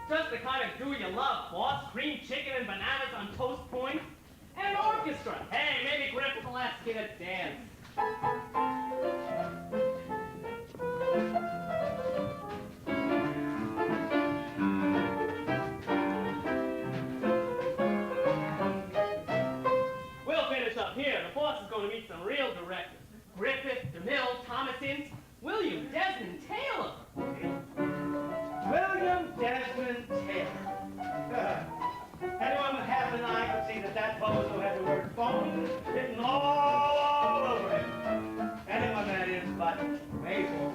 S7: Just the kind of goo you love, boss. Cream chicken and bananas on toast points. And an orchestra. Hey, maybe Griff will ask you to dance. here, the boss is going to meet some real directors. Griffith, DeMille, Thomas Ince, William Desmond Taylor.
S10: William Desmond Taylor. Anyone with half an eye could see that that bozo had the word phony written all over him. Anyone, that is, but Mabel.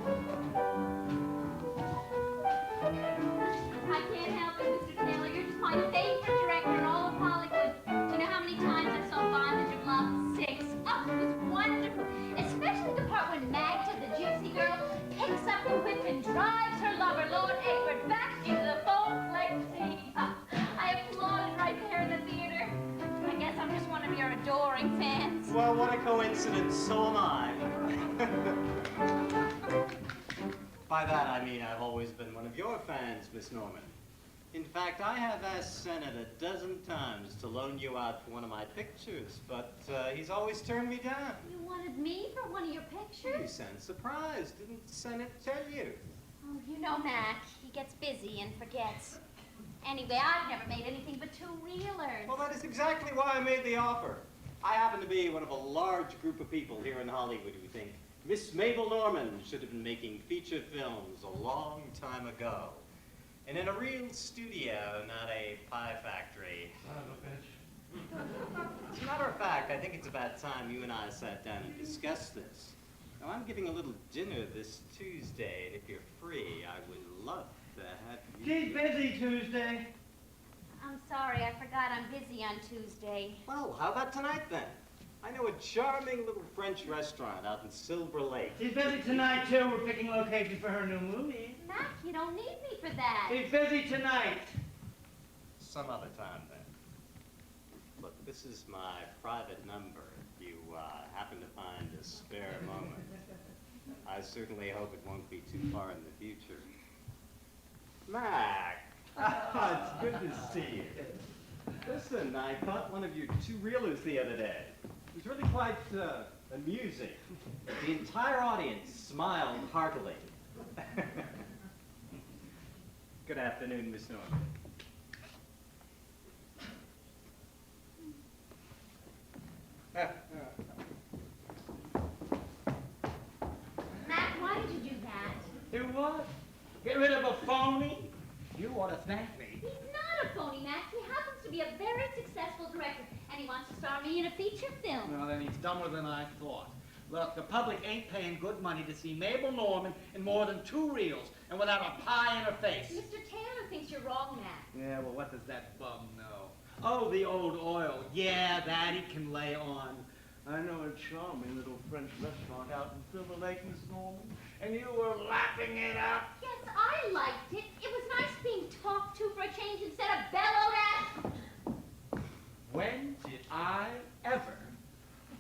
S4: I can't help it, Mr. Taylor. You're just my favorite director in all of Hollywood. Do you know how many times I saw Bondage of Love? 6. Oh, it was wonderful. Especially the part when Mack, the gypsy girl, picks up the whip and drives her lover, Lord Egbert, back into the four-flecked sea. Oh, I applauded right there in the theater. I guess I'm just one of your adoring fans.
S1: Well, what a coincidence, so am I. By that I mean I've always been one of your fans, Miss Norman. In fact, I have asked Sennett a dozen times to loan you out for one of my pictures, but he's always turned me down.
S4: You wanted me for one of your
S1: You
S4: pictures?
S1: sound surprised. Didn't Sennett tell you?
S4: Oh, you know Mack. He gets busy and forgets. Anyway, I've never made anything but 2-reelers.
S1: Well, that is exactly why I made the offer. I happen to be one of a large group of people here in Hollywood who think Miss Mabel Norman should have been making feature films a long time ago. And in a real studio, not a pie factory.
S10: Son of a bitch.
S1: As a matter of fact, I think it's about time you and I sat down and discussed this. Now, I'm giving a little dinner this Tuesday, and if you're free, I would love to have you.
S10: She's busy Tuesday.
S4: I'm sorry, I forgot I'm busy on Tuesday.
S1: Well, how about tonight, then? I know a charming little French restaurant out in Silver Lake.
S10: She's busy tonight, too. We're picking locations for her new movie.
S4: Mack, you don't need me for that.
S10: She's busy tonight.
S1: Some other time, then. Look, this is my private number if you happen to find a spare moment. I certainly hope it won't be too far in the future. Mack! It's good to see you. Listen, I caught one of your 2-reelers the other day. It was really quite amusing. The entire audience smiled heartily. Good afternoon, Miss Norman.
S4: Mack, why did you do that?
S10: Do what? Get rid of a phony? You ought to thank me.
S4: He's not a phony, Mack. He happens to be a very successful director, and he wants to star me in a feature film.
S10: Well, then he's dumber than I thought. Look, the public ain't paying good money to see Mabel Norman in more than 2 reels and without a pie in her face.
S4: Mr. Taylor thinks you're wrong, Mack.
S10: Yeah, well, what does that bum know? Oh, the old oil. Yeah, that he can lay on. I know a charming little French restaurant out in Silver Lake, Miss Norman, and you were lapping it up.
S4: Yes, I liked it. It was nice being talked to for a change instead of bellowed at.
S10: When did I ever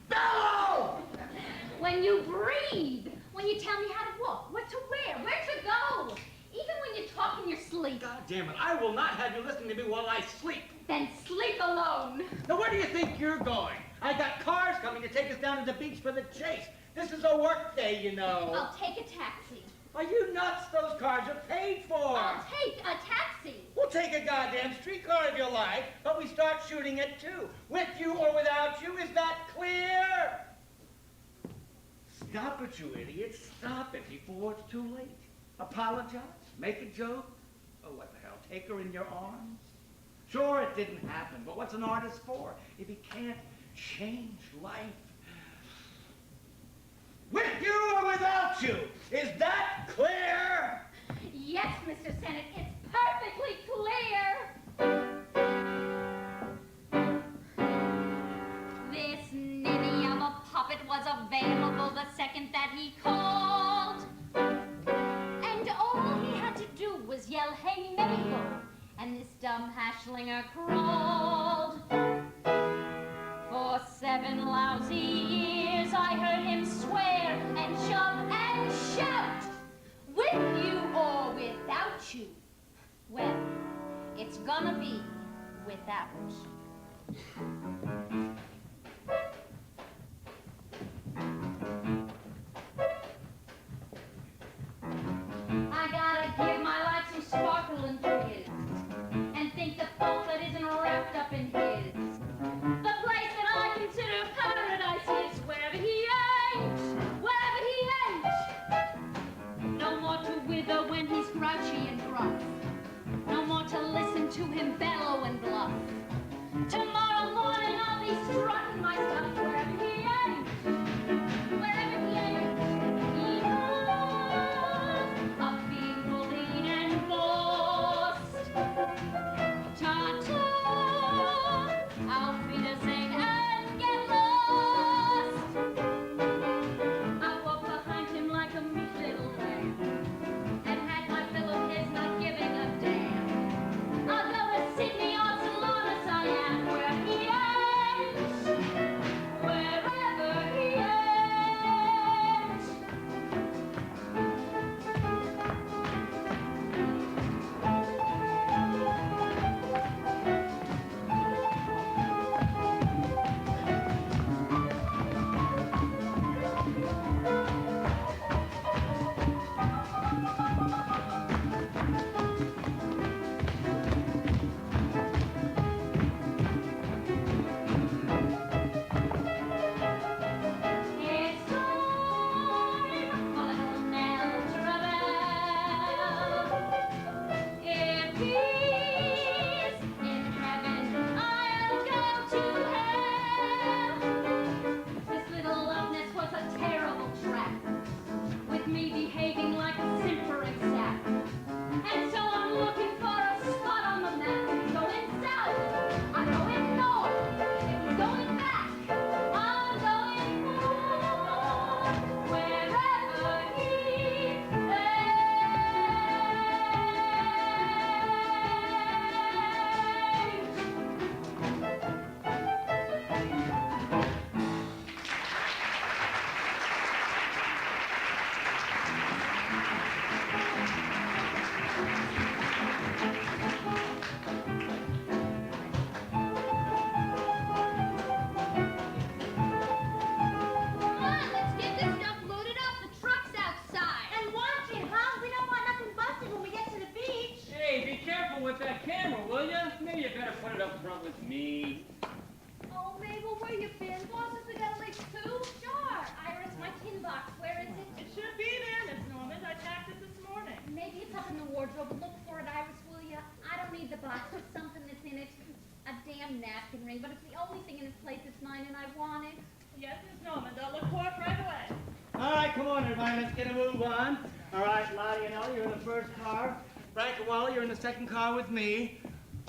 S10: bellow?
S4: When you breathe. When you tell me how to walk, what to wear, where to go. Even when you talk in your sleep.
S10: God damn it, I will not have you listening to me while I sleep.
S4: Then sleep alone.
S10: Now, where do you think you're going? I got cars coming to take us down to the beach for the chase. This is a work day, you know.
S4: I'll take a taxi.
S10: Are you nuts? Those cars are paid for.
S4: I'll take a taxi.
S10: We'll take a goddamn streetcar if you like, but we start shooting it too. With you or without you, is that clear? Stop it, you idiot. Stop it before it's too late. Apologize. Make a joke. Oh, what the hell? Take her in your arms? Sure, it didn't happen, but what's an artist for if he can't change life? With you or without you, is that clear?
S4: Yes, Mr. Sennett, it's perfectly clear. This ninny of a puppet was available the second that he called. And all he had to do was yell, "Hey, Mabel," and this dumb hashlinger crawled. For 7 lousy years I heard him swear and shove and shout, "With you or without you." Well, it's gonna be without. I gotta give my life some sparkle and fizz, and think the fault that isn't wrapped up in his. The place that I consider paradise ring, but it's the only thing in this place that's mine and I want it.
S7: Yes, Miss Norman, they'll look for it right away.
S2: All right, come on, everybody, let's get a move on. All right, Lottie and Ellie, you're in the first car. Frank and Wally, you're in the second car with me.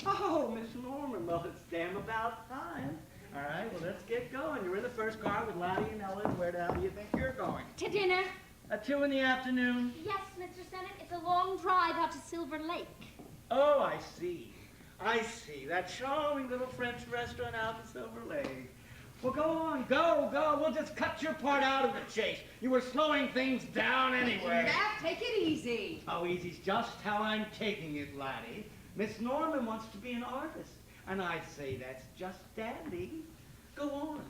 S2: Oh, Miss Norman, well, it's damn about time. All right, well, let's get going. You're in the first car with Lottie and Ellen. Where the hell do you think you're going?
S4: To dinner?
S2: At 2 in the afternoon?
S4: Yes, Mr. Sennett, it's a long drive out to Silver Lake.
S2: Oh, I see. I see. That charming little French restaurant out in Silver Lake. Well, go on. Go. We'll just cut your part out of the chase. You were slowing things down anyway.
S3: Mack, take it easy.
S2: Oh, easy's just how I'm taking it, laddie. Miss Norman wants to be an artist, and I say that's just dandy. Go on.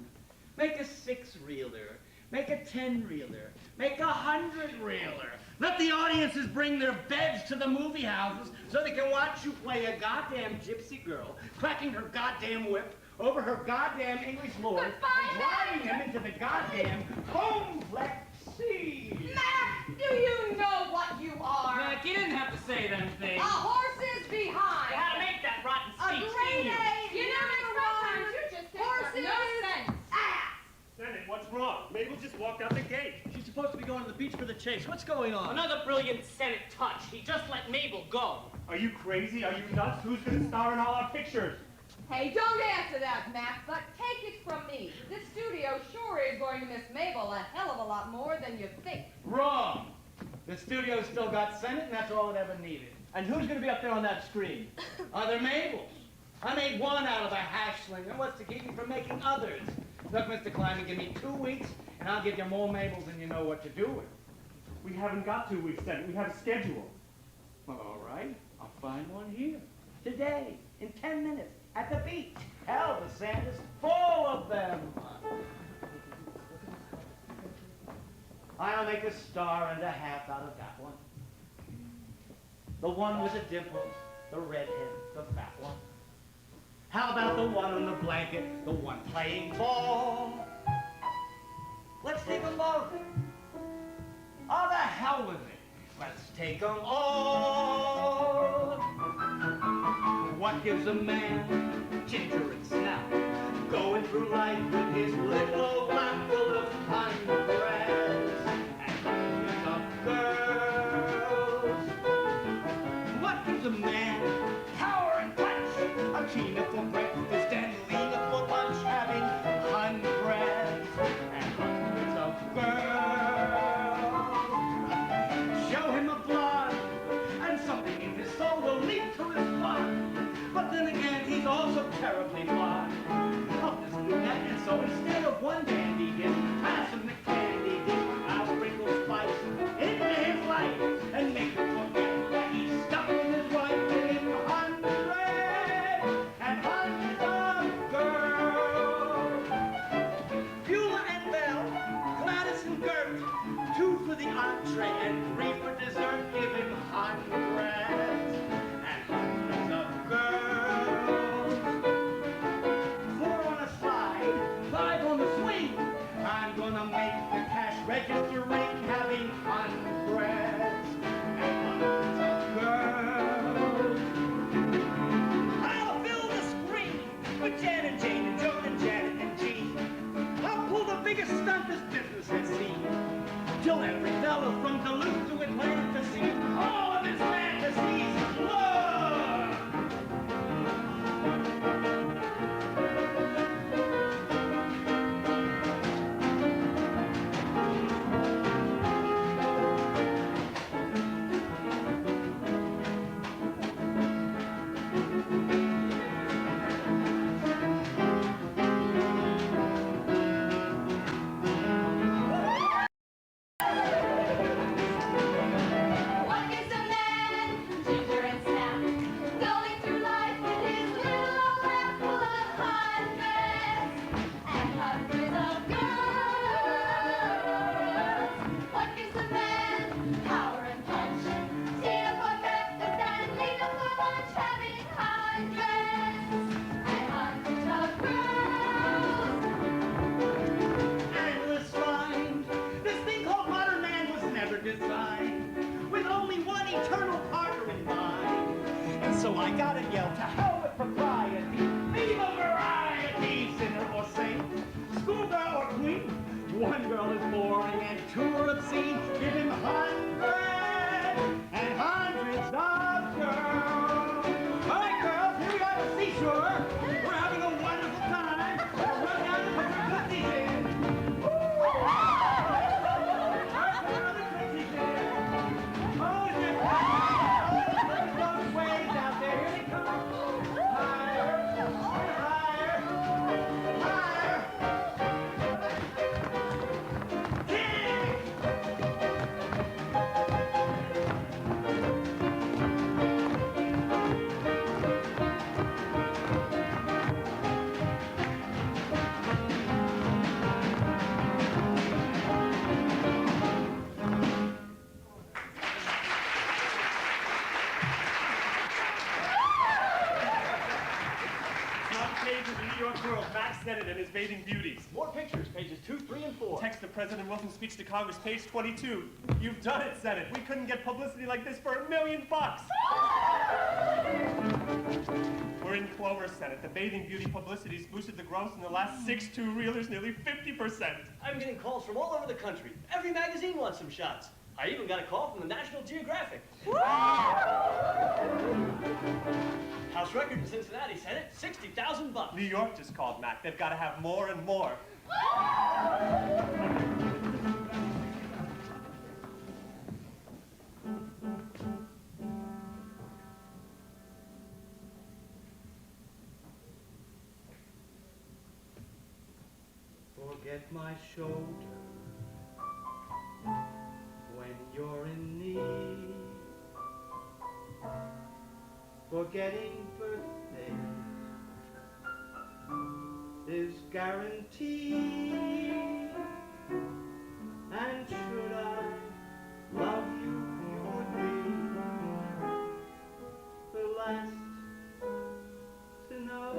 S2: Make a 6-reeler. Make a 10-reeler. Make a 100-reeler. Let the audiences bring their beds to the movie houses so they can watch you play a goddamn gypsy girl, cracking her goddamn whip over her goddamn English lord, and driving him into the goddamn complex sea.
S3: Mack, do you know what you are?
S5: Mack, you didn't have to say them things.
S3: A horse is behind.
S5: You had to make that rotten
S3: A
S5: speech,
S3: great
S5: didn't you?
S3: aid.
S6: You know, sometimes you just think
S3: Horses.
S6: there's no sense.
S3: Ass.
S8: Senate, what's wrong? Mabel just walked out the gate.
S2: She's supposed to be going to the beach for the chase. What's going on?
S5: Another brilliant Senate touch. He just let Mabel go.
S8: Are you crazy? Are you nuts? Who's going to star in all our pictures?
S3: Hey, don't answer that, Mack, but take it from me. This studio sure is going to miss Mabel a hell of a lot more than you think.
S2: Wrong. The studio's still got Senate, and that's all it ever needed.
S9: And who's going to be up there on that screen?
S2: Other Mabels. I made one out of a hash slinger. What's to keep me from making others? Look, Mr. Kleiman, give me 2 weeks, and I'll give you more Mabels than you know what to do with.
S8: We haven't got 2 weeks, Senate. We have a schedule.
S2: Well, all right. I'll find one here. Today, in 10 minutes, at the beach. Hell, the sand is full of them. I'll make a star and a half out of that one. The one with the dimples, the redhead, the fat one. How about the one on the blanket, the one playing ball? Let's take them both. Oh, the hell with it. Let's take them all. What gives a man ginger and snap, going through life with his little lap full of hundreds and hundreds of girls? What gives a man power and touch, a Tina for breakfast and Lena for lunch, having hundreds and hundreds of girls? Show him a blonde, and something in his soul will leap to his blood. But then again, he's also terribly blind. I'll just do that, and so instead of one dandy dip, pass him the candy dip. I'll sprinkle spice into his life and make him forget that he's stuck with his wife, giving hundreds and hundreds of girls. Beulah and Belle, Gladys and Gert, 2 for the entree and 3 for dessert, giving hundreds and hundreds of girls. 4 on a slide, 5 on the swing. I'm gonna make the cash register ring, having hundreds and hundreds of girls. I'll fill the screen with Jan and Jane and Joan and Janet and Jean. I'll pull the biggest stunt this business has seen, till every fella from Duluth to Atlanta sees all of his fantasies of love.
S8: Senate and his bathing beauties.
S9: More pictures, pages 2, 3, and 4.
S8: Text of President Wilton's speech to Congress, page 22. You've done it, Senate. We couldn't get publicity like this for $1 million. We're in clover, Senate. The bathing beauty publicity's boosted the gross in the last 6 two-reelers nearly 50%.
S9: I'm getting calls from all over the country. Every magazine wants some shots. I even got a call from the National Geographic. House record in Cincinnati, Senate, $60,000.
S8: New York just called, Mack. They've got to have more and more.
S2: Forget my shoulder when you're in need. Forgetting birthdays is guaranteed. And should I love you, you would be the last to know.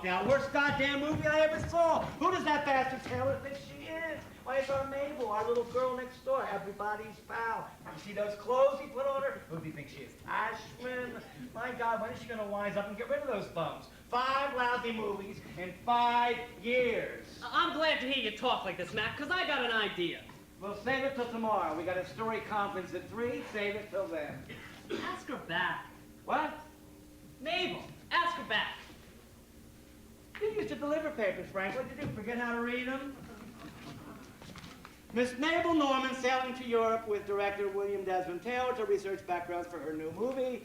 S10: Now, worst goddamn movie I ever saw. Who does that bastard Taylor think she is? Why, it's our Mabel, our little girl next door, everybody's pal. You see those clothes he put on her? Who do you think she is? Ashwin? My God, when is she gonna wise up and get rid of those bums? 5 lousy movies in 5 years.
S7: I'm glad to hear you talk like this, Mac, because I got an idea.
S2: We'll save it till tomorrow. We got a story conference at 3. Save it till then.
S7: Ask her back.
S2: What?
S7: Mabel, ask her back.
S2: You used to deliver papers, Frank. What did you do? Forget how to read them? Miss Mabel Norman sailing to Europe with director William Desmond Taylor to research backgrounds for her new movie.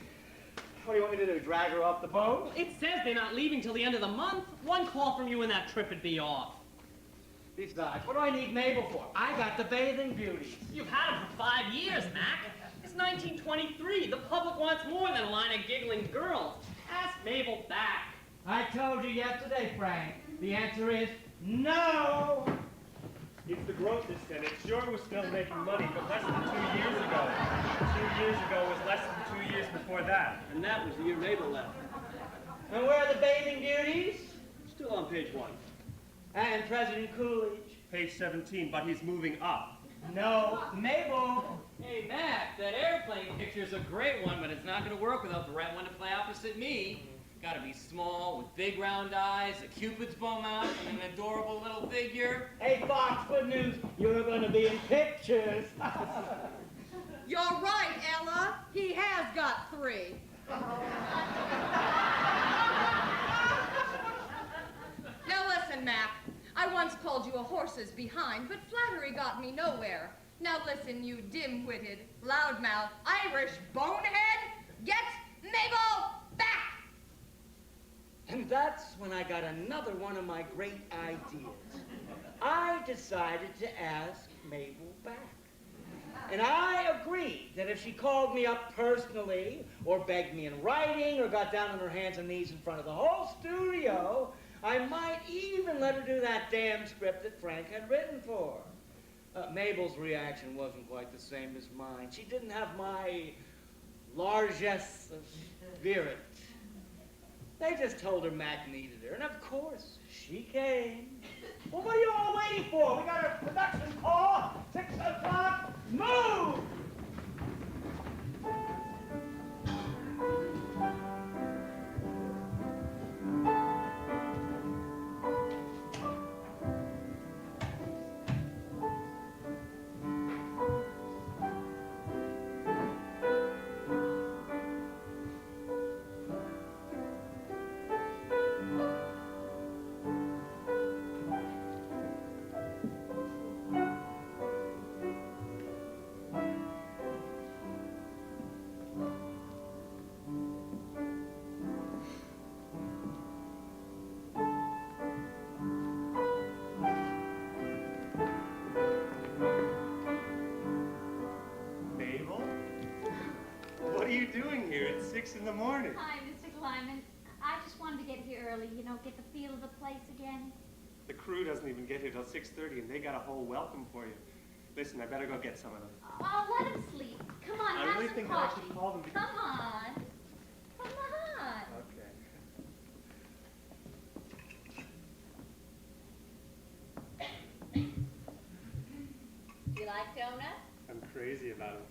S2: What do you want me to do? Drag her off the boat?
S7: It says they're not leaving till the end of the month. One call from you and that trip would be off.
S2: Besides, what do I need Mabel for? I got the bathing beauties.
S7: You've had them for 5 years, Mac. It's 1923. The public wants more than a line of giggling girls. Ask Mabel back.
S2: I told you yesterday, Frank. The answer is no.
S8: It's the grossest, and it sure was still making money, but less than 2 years ago. 2 years ago was less than 2 years before that.
S9: And that was the year Mabel left.
S2: And where are the bathing beauties?
S9: Still on page 1.
S2: And President Coolidge.
S8: Page 17, but he's moving up.
S2: No, Mabel.
S5: Hey, Mac, that airplane picture's a great one, but it's not going to work without the right one to play opposite me. Gotta be small, with big round eyes, a cupid's bow mouth, and an adorable little figure.
S2: Hey, Fox, good news. You're going to be in pictures.
S3: You're right, Ella. He has got 3. Now listen, Mac. I once called you a horse's behind, but flattery got me nowhere. Now listen, you dim-witted, loudmouth, Irish bonehead. Get Mabel back!
S10: And that's when I got another one of my great ideas. I decided to ask Mabel back. And I agreed that if she called me up personally, or begged me in writing, or got down on her hands and knees in front of the whole studio, I might even let her do that damn script that Frank had written for her.
S2: Mabel's reaction wasn't quite the same as mine. She didn't have my largesse of spirit. They just told her Mack needed her, and of course, she came.
S10: Well, what are you all waiting for? We got a production call. 6 o'clock. Move!
S8: What are you doing here at 6 in the morning?
S4: Hi, Mr. Kleiman. I just wanted to get here early, you know, get the feel of the place again.
S8: The crew doesn't even get here till 6:30, and they got a whole welcome for you. Listen, I better go get some of them.
S4: Oh, let him sleep. Come on,
S8: I
S4: have
S8: really
S4: some
S8: think that I
S4: coffee.
S8: should call them because...
S4: Come on. Come on.
S8: Okay.
S4: You like donuts?
S8: I'm crazy about them.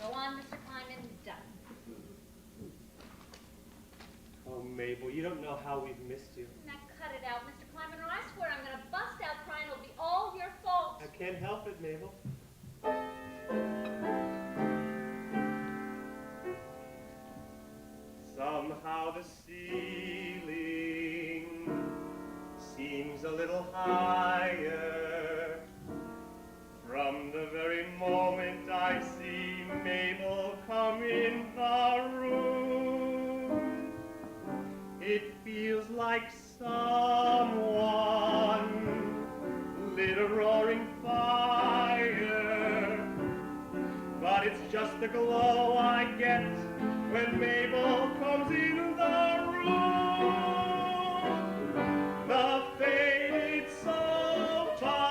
S4: Go on, Mr. Kleiman. Done.
S8: Oh, Mabel, you don't know how we've missed you.
S4: Now cut it out, Mr. Kleiman, or I swear I'm going to bust out crying. It'll be all your fault.
S8: I can't help it, Mabel. Somehow the ceiling seems a little higher from the very moment I see Mabel come in the room. It feels like someone lit a roaring fire, but it's just the glow I get when Mabel comes in the room. The faded sofa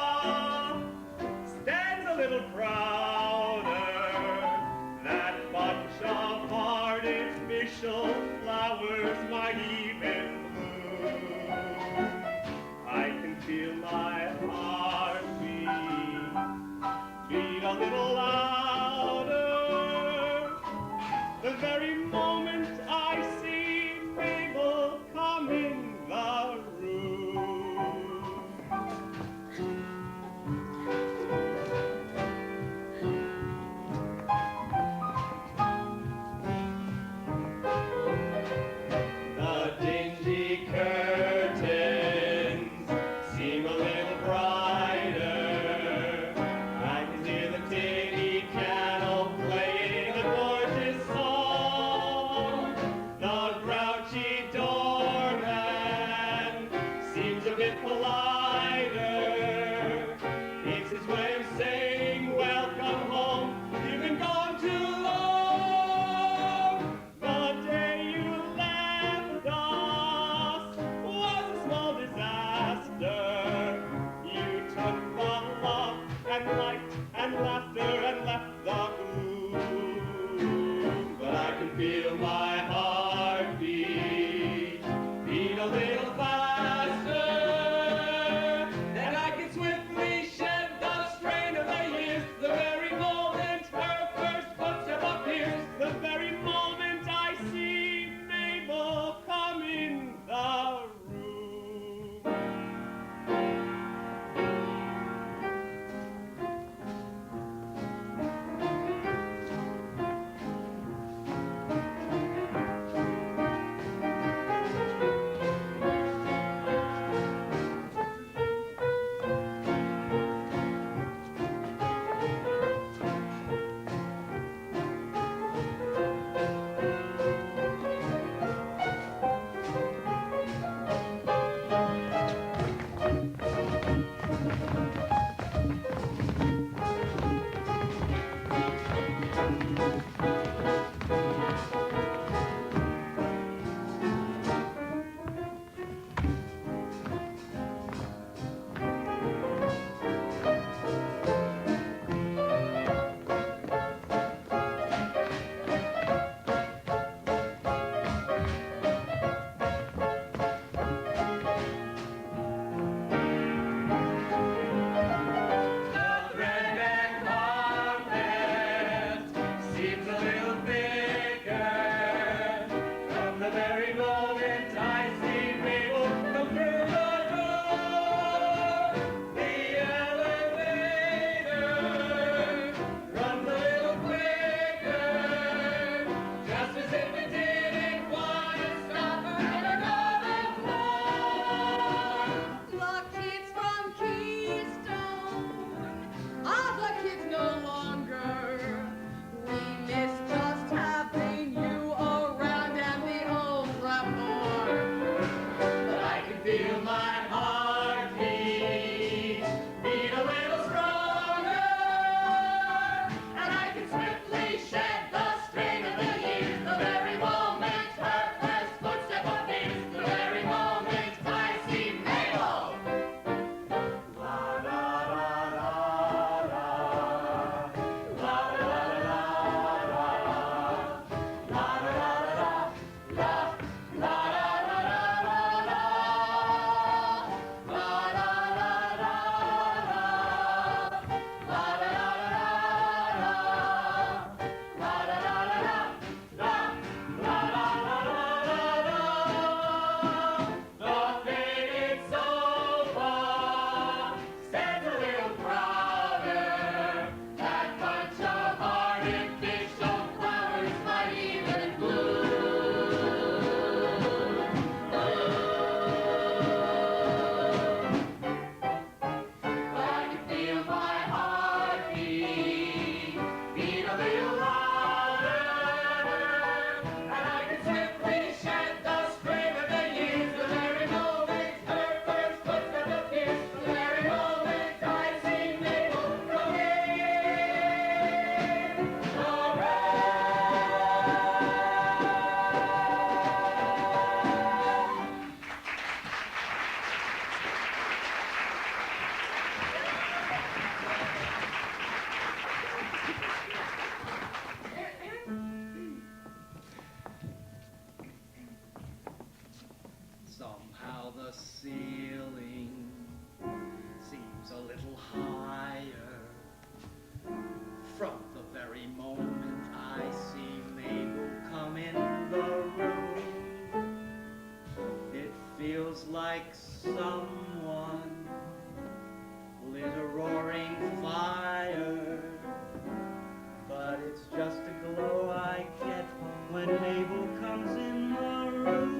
S8: stands a little prouder. That bunch of artificial flowers might even bloom. I can feel my heart beat a little louder the very moment I see Mabel come in the room. The dingy curtains seem a little brighter. I can hear the tinny piano playing a gorgeous song.
S2: like someone lit a roaring fire, but it's just a glow I get when Mabel comes in the room.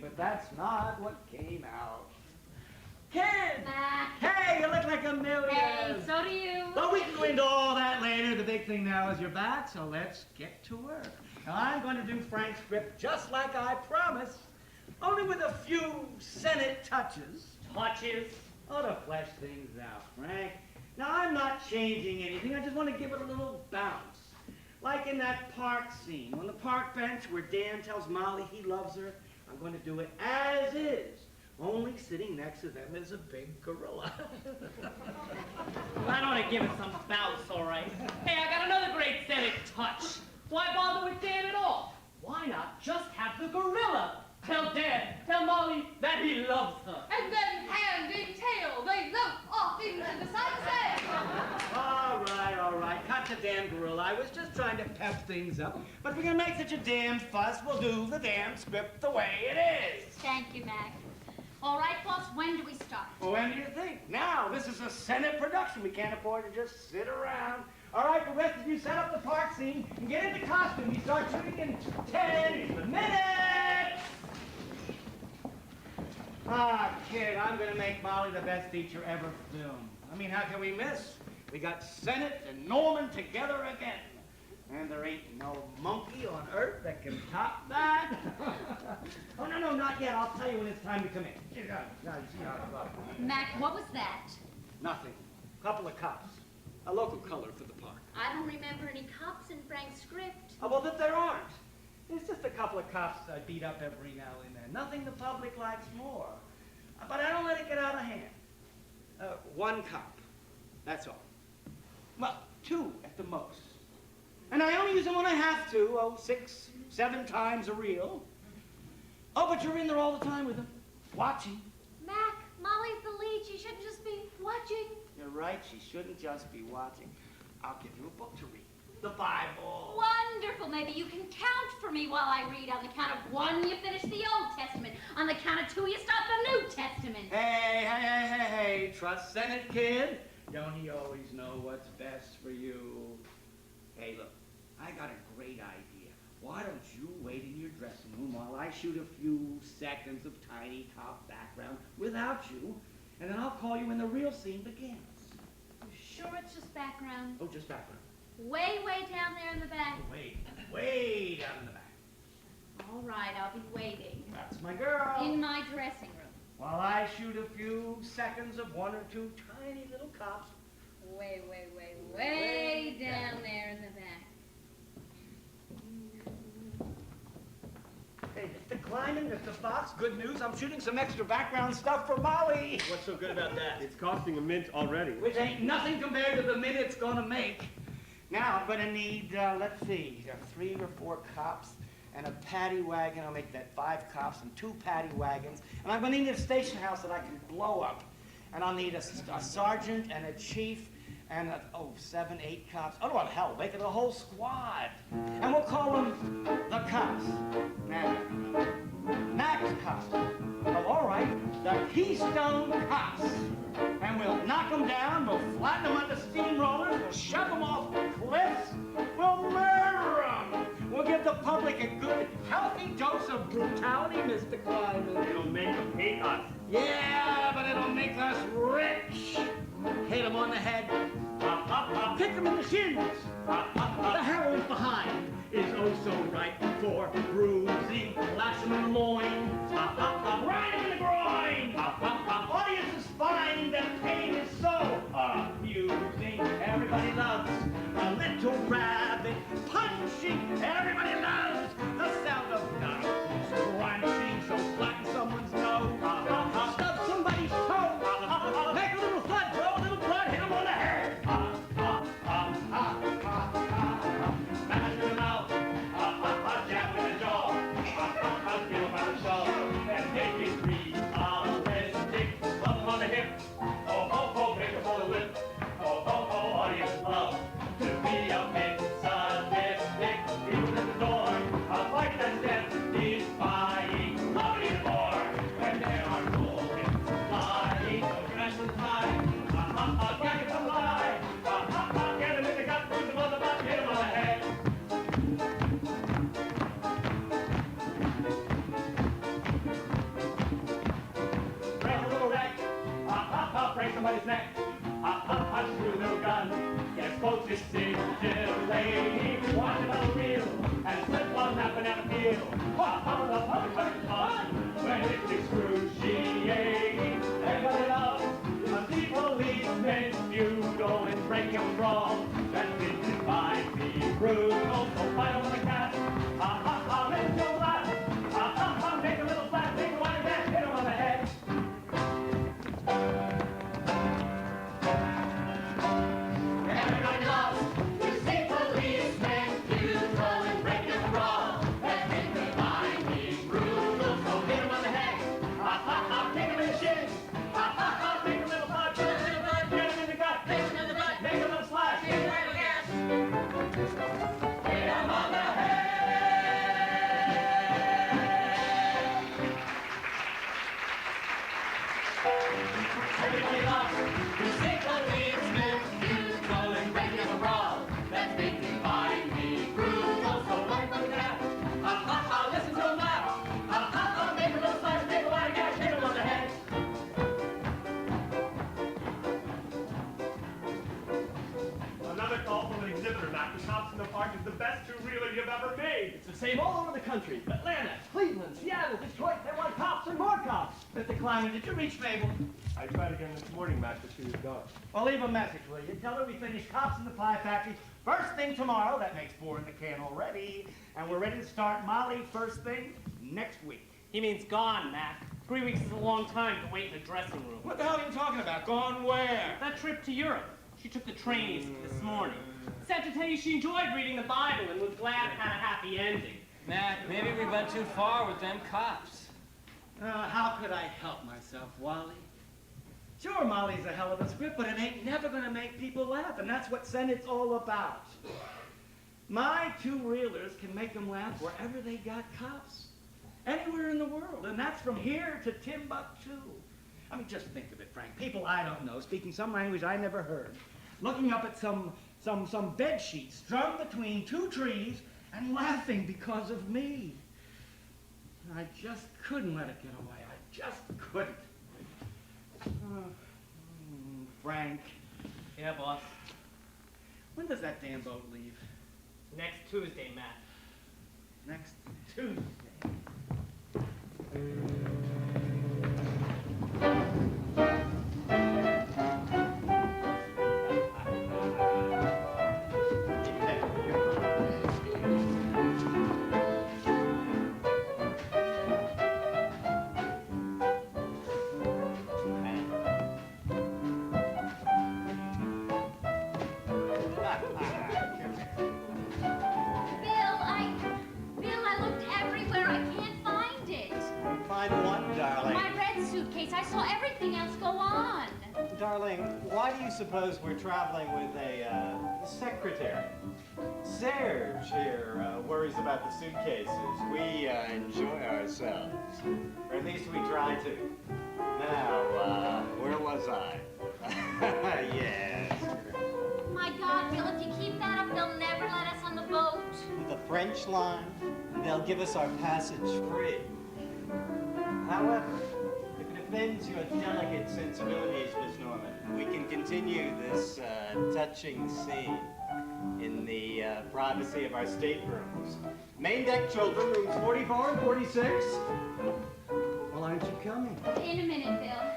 S2: But that's not what came out. Kid!
S4: Mack.
S2: Hey, you look like a million!
S4: Hey, so do you.
S2: But we can go into all that later. The big thing now is you're back, so let's get to work. Now, I'm going to do Frank's script just like I promised, only with a few Senate touches.
S7: Touches?
S2: Oh, to flesh things out, Frank. Now, I'm not changing anything. I just want to give it a little bounce. Like in that park scene, on the park bench where Dan tells Molly he loves her, I'm going to do it as is. Only sitting next to them is a big gorilla.
S7: That ought to give it some bounce, all right. Hey, I got another great Senate touch. Why bother with Dan at all? Why not just have the gorilla tell Dan, tell Molly that he loves her?
S3: And then hand in tail, they lope off into the sunset.
S2: All right. Cut the damn gorilla. I was just trying to pep things up. But if we're going to make such a damn fuss, we'll do the damn script the way it is.
S4: Thank you, Mack. All right, boss, when do we start?
S2: Well, when do you think? Now, this is a Senate production. We can't afford to just sit around. All right, the rest of you set up the park scene and get into costume. We start shooting in 10 minutes. Ah, kid, I'm going to make Molly the best feature ever filmed. I mean, how can we miss? We got Senate and Norman together again. And there ain't no monkey on earth that can top that. Oh, no, not yet. I'll tell you when it's time to come in.
S4: Mack, what was that?
S2: Nothing. Couple of cops. A local color for the park.
S4: I don't remember any cops in Frank's script.
S2: Oh, well, that there aren't. It's just a couple of cops I beat up every now and then. Nothing the public likes more. But I don't let it get out of hand. One cop. That's all. Well, 2 at the most. And I only use them when I have to. 6, 7 times a reel. Oh, but you're in there all the time with them. Watching.
S4: Mack, Molly's the lead. She shouldn't just be watching.
S2: You're right. She shouldn't just be watching. I'll give you a book to read. The Bible.
S4: Wonderful. Maybe you can count for me while I read. On the count of 1, you finish the Old Testament. On the count of 2, you start the New Testament.
S2: Hey. Trust Senate, kid. Don't he always know what's best for you? Hey, look, I got a great idea. Why don't you wait in your dressing room while I shoot a few seconds of tiny cop background without you, and then I'll call you when the real scene begins.
S4: You sure it's just background?
S2: Oh, just background.
S4: Way down there in the back.
S2: Way down in the back.
S4: All right, I'll be waiting.
S2: That's my girl.
S4: In my dressing room.
S2: While I shoot a few seconds of 1 or 2 tiny little cops.
S4: Way down there in the back.
S2: Hey, Mr. Kleiman, Mr. Fox, good news. I'm shooting some extra background stuff for Molly.
S9: What's so good about that?
S8: It's costing a mint already.
S2: Which ain't nothing compared to the minute it's gonna make. Now I'm gonna need, let's see, 3 or 4 cops and a paddy wagon. I'll make that 5 cops and 2 paddy wagons. And I'm gonna need a station house that I can blow up. And I'll need a sergeant and a chief and 7, 8 cops. Oh, well, hell, make it a whole squad. And we'll call them the cops. Mack's cops. Oh, all right, the Keystone Cops. And we'll knock them down, we'll flatten them onto steamrollers, we'll shove them off cliffs, we'll murder them. We'll give the public a good, healthy dose of brutality, Mr. Kleiman.
S8: It'll make them hate us.
S2: Yeah, but it'll make us rich. Hit them on the head. Kick them in the shins. The heroin's behind is oh so right for bruising, lash them in the loin, grind them in the groin. Audiences find that pain is so amusing. Everybody loves a little rabbit punching. Everybody loves the sound of knuckles crunching.
S10: neck. Screw no gun. Yes, both this lady watch about reel and slip on that banana peel. The fun when it's excruciating. Everybody loves anti-policemen feudal and break and brawl. That didn't might be brutal, so fight over the cat. Let's go laugh. Make a little flash, make a wide dash, hit him on the head. Everybody loves to see policemen feudal and break and brawl. That didn't might be brutal, so hit him on the head. Kick him in the shins. Make a little punch. Get him in the gut. Make a little slash. Hit him on the head. Everybody loves to see policemen feudal and break and brawl. That didn't might be brutal, so learn from that. Listen to him laugh. Make a little slash. Make a wide gash. Hit him on the head.
S8: Another call from an exhibitor, Mack. The cops in the park is the best two-reeler you've ever made.
S9: It's the same all over the country. Atlanta, Cleveland, Seattle, Detroit, they want cops and more cops. Mr. Kleiman, did you reach Mabel?
S8: I tried again this morning, Mack, but she was gone.
S10: Well, leave a message, will you? Tell her we finished Cops in the Pie Factory first thing tomorrow. That makes 4 in the can already. And we're ready to start Molly first thing next week.
S7: He means gone, Mac. 3 weeks is a long time to wait in the dressing room.
S9: What the hell are you talking about? Gone where?
S7: That trip to Europe. She took the train east this morning. Said to tell you she enjoyed reading the Bible and was glad it had a happy ending.
S5: Mac, maybe we went too far with them cops.
S10: How could I help myself, Wally? Sure, Molly's a hell of a script, but it ain't never gonna make people laugh, and that's what Senate's all about. My two-reelers can make them laugh wherever they got cops. Anywhere in the world, and that's from here to Timbuktu. I mean, just think of it, Frank. People I don't know, speaking some language I never heard, looking up at some bed sheets strung between 2 trees and laughing because of me. I just couldn't let it get away. I just couldn't. Frank.
S7: Yeah, boss.
S10: When does that damn boat leave?
S7: Next Tuesday, Mac.
S10: Next Tuesday.
S4: Bill, I looked everywhere. I can't find it.
S1: Find what, darling?
S4: My red suitcase. I saw everything else go on.
S1: Darling, why do you suppose we're traveling with a secretary? Serge here worries about the suitcases. We enjoy ourselves. Or at least we try to. Now, where was I? Yes.
S4: My God, Bill, if you keep that up, they'll never let us on the boat.
S1: The French line, they'll give us our passage free. However, if it offends your delicate sensibilities, Miss Norman, we can continue this touching scene in the privacy of our staterooms. Main deck children, rooms 44 and 46. Well, aren't you coming?
S4: In a minute, Bill.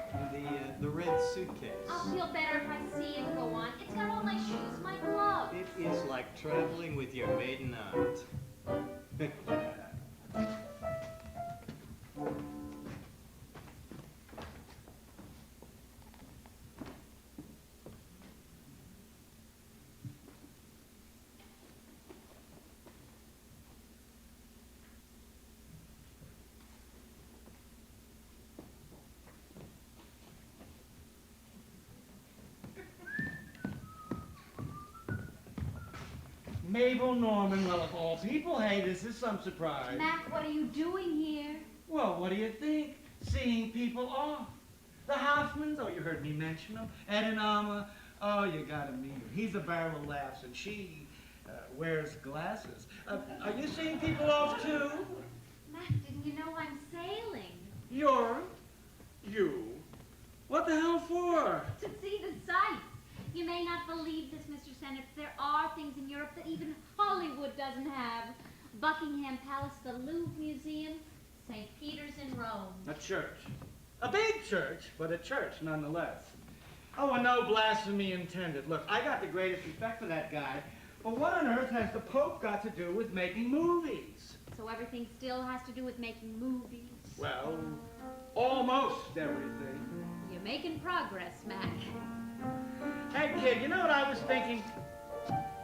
S1: The red suitcase.
S4: I'll feel better if I see it go on. It's got all my shoes, my gloves.
S1: It is like traveling with your maiden aunt.
S10: Mabel Norman, well, of all people, hey, this is some surprise.
S4: Mac, what are you doing here?
S10: Well, what do you think? Seeing people off. The Hoffmans, oh, you heard me mention them. Ed and Alma, oh, you gotta meet her. He's a barrel of laughs, and she wears glasses. Are you seeing people off, too?
S4: Mac, didn't you know I'm sailing?
S10: You?
S2: What the hell for?
S4: To see the sights. You may not believe this, Mr. Senator. There are things in Europe that even Hollywood doesn't have. Buckingham Palace, the Louvre Museum, St. Peter's in Rome.
S9: A church. A big church, but a church nonetheless. Oh, and no blasphemy intended. Look, I got the greatest respect for that guy, but what on earth has the Pope got to do with making movies?
S4: So everything still has to do with making movies.
S9: Well, almost everything.
S4: You're making progress, Mac.
S9: Hey, kid, you know what I was thinking?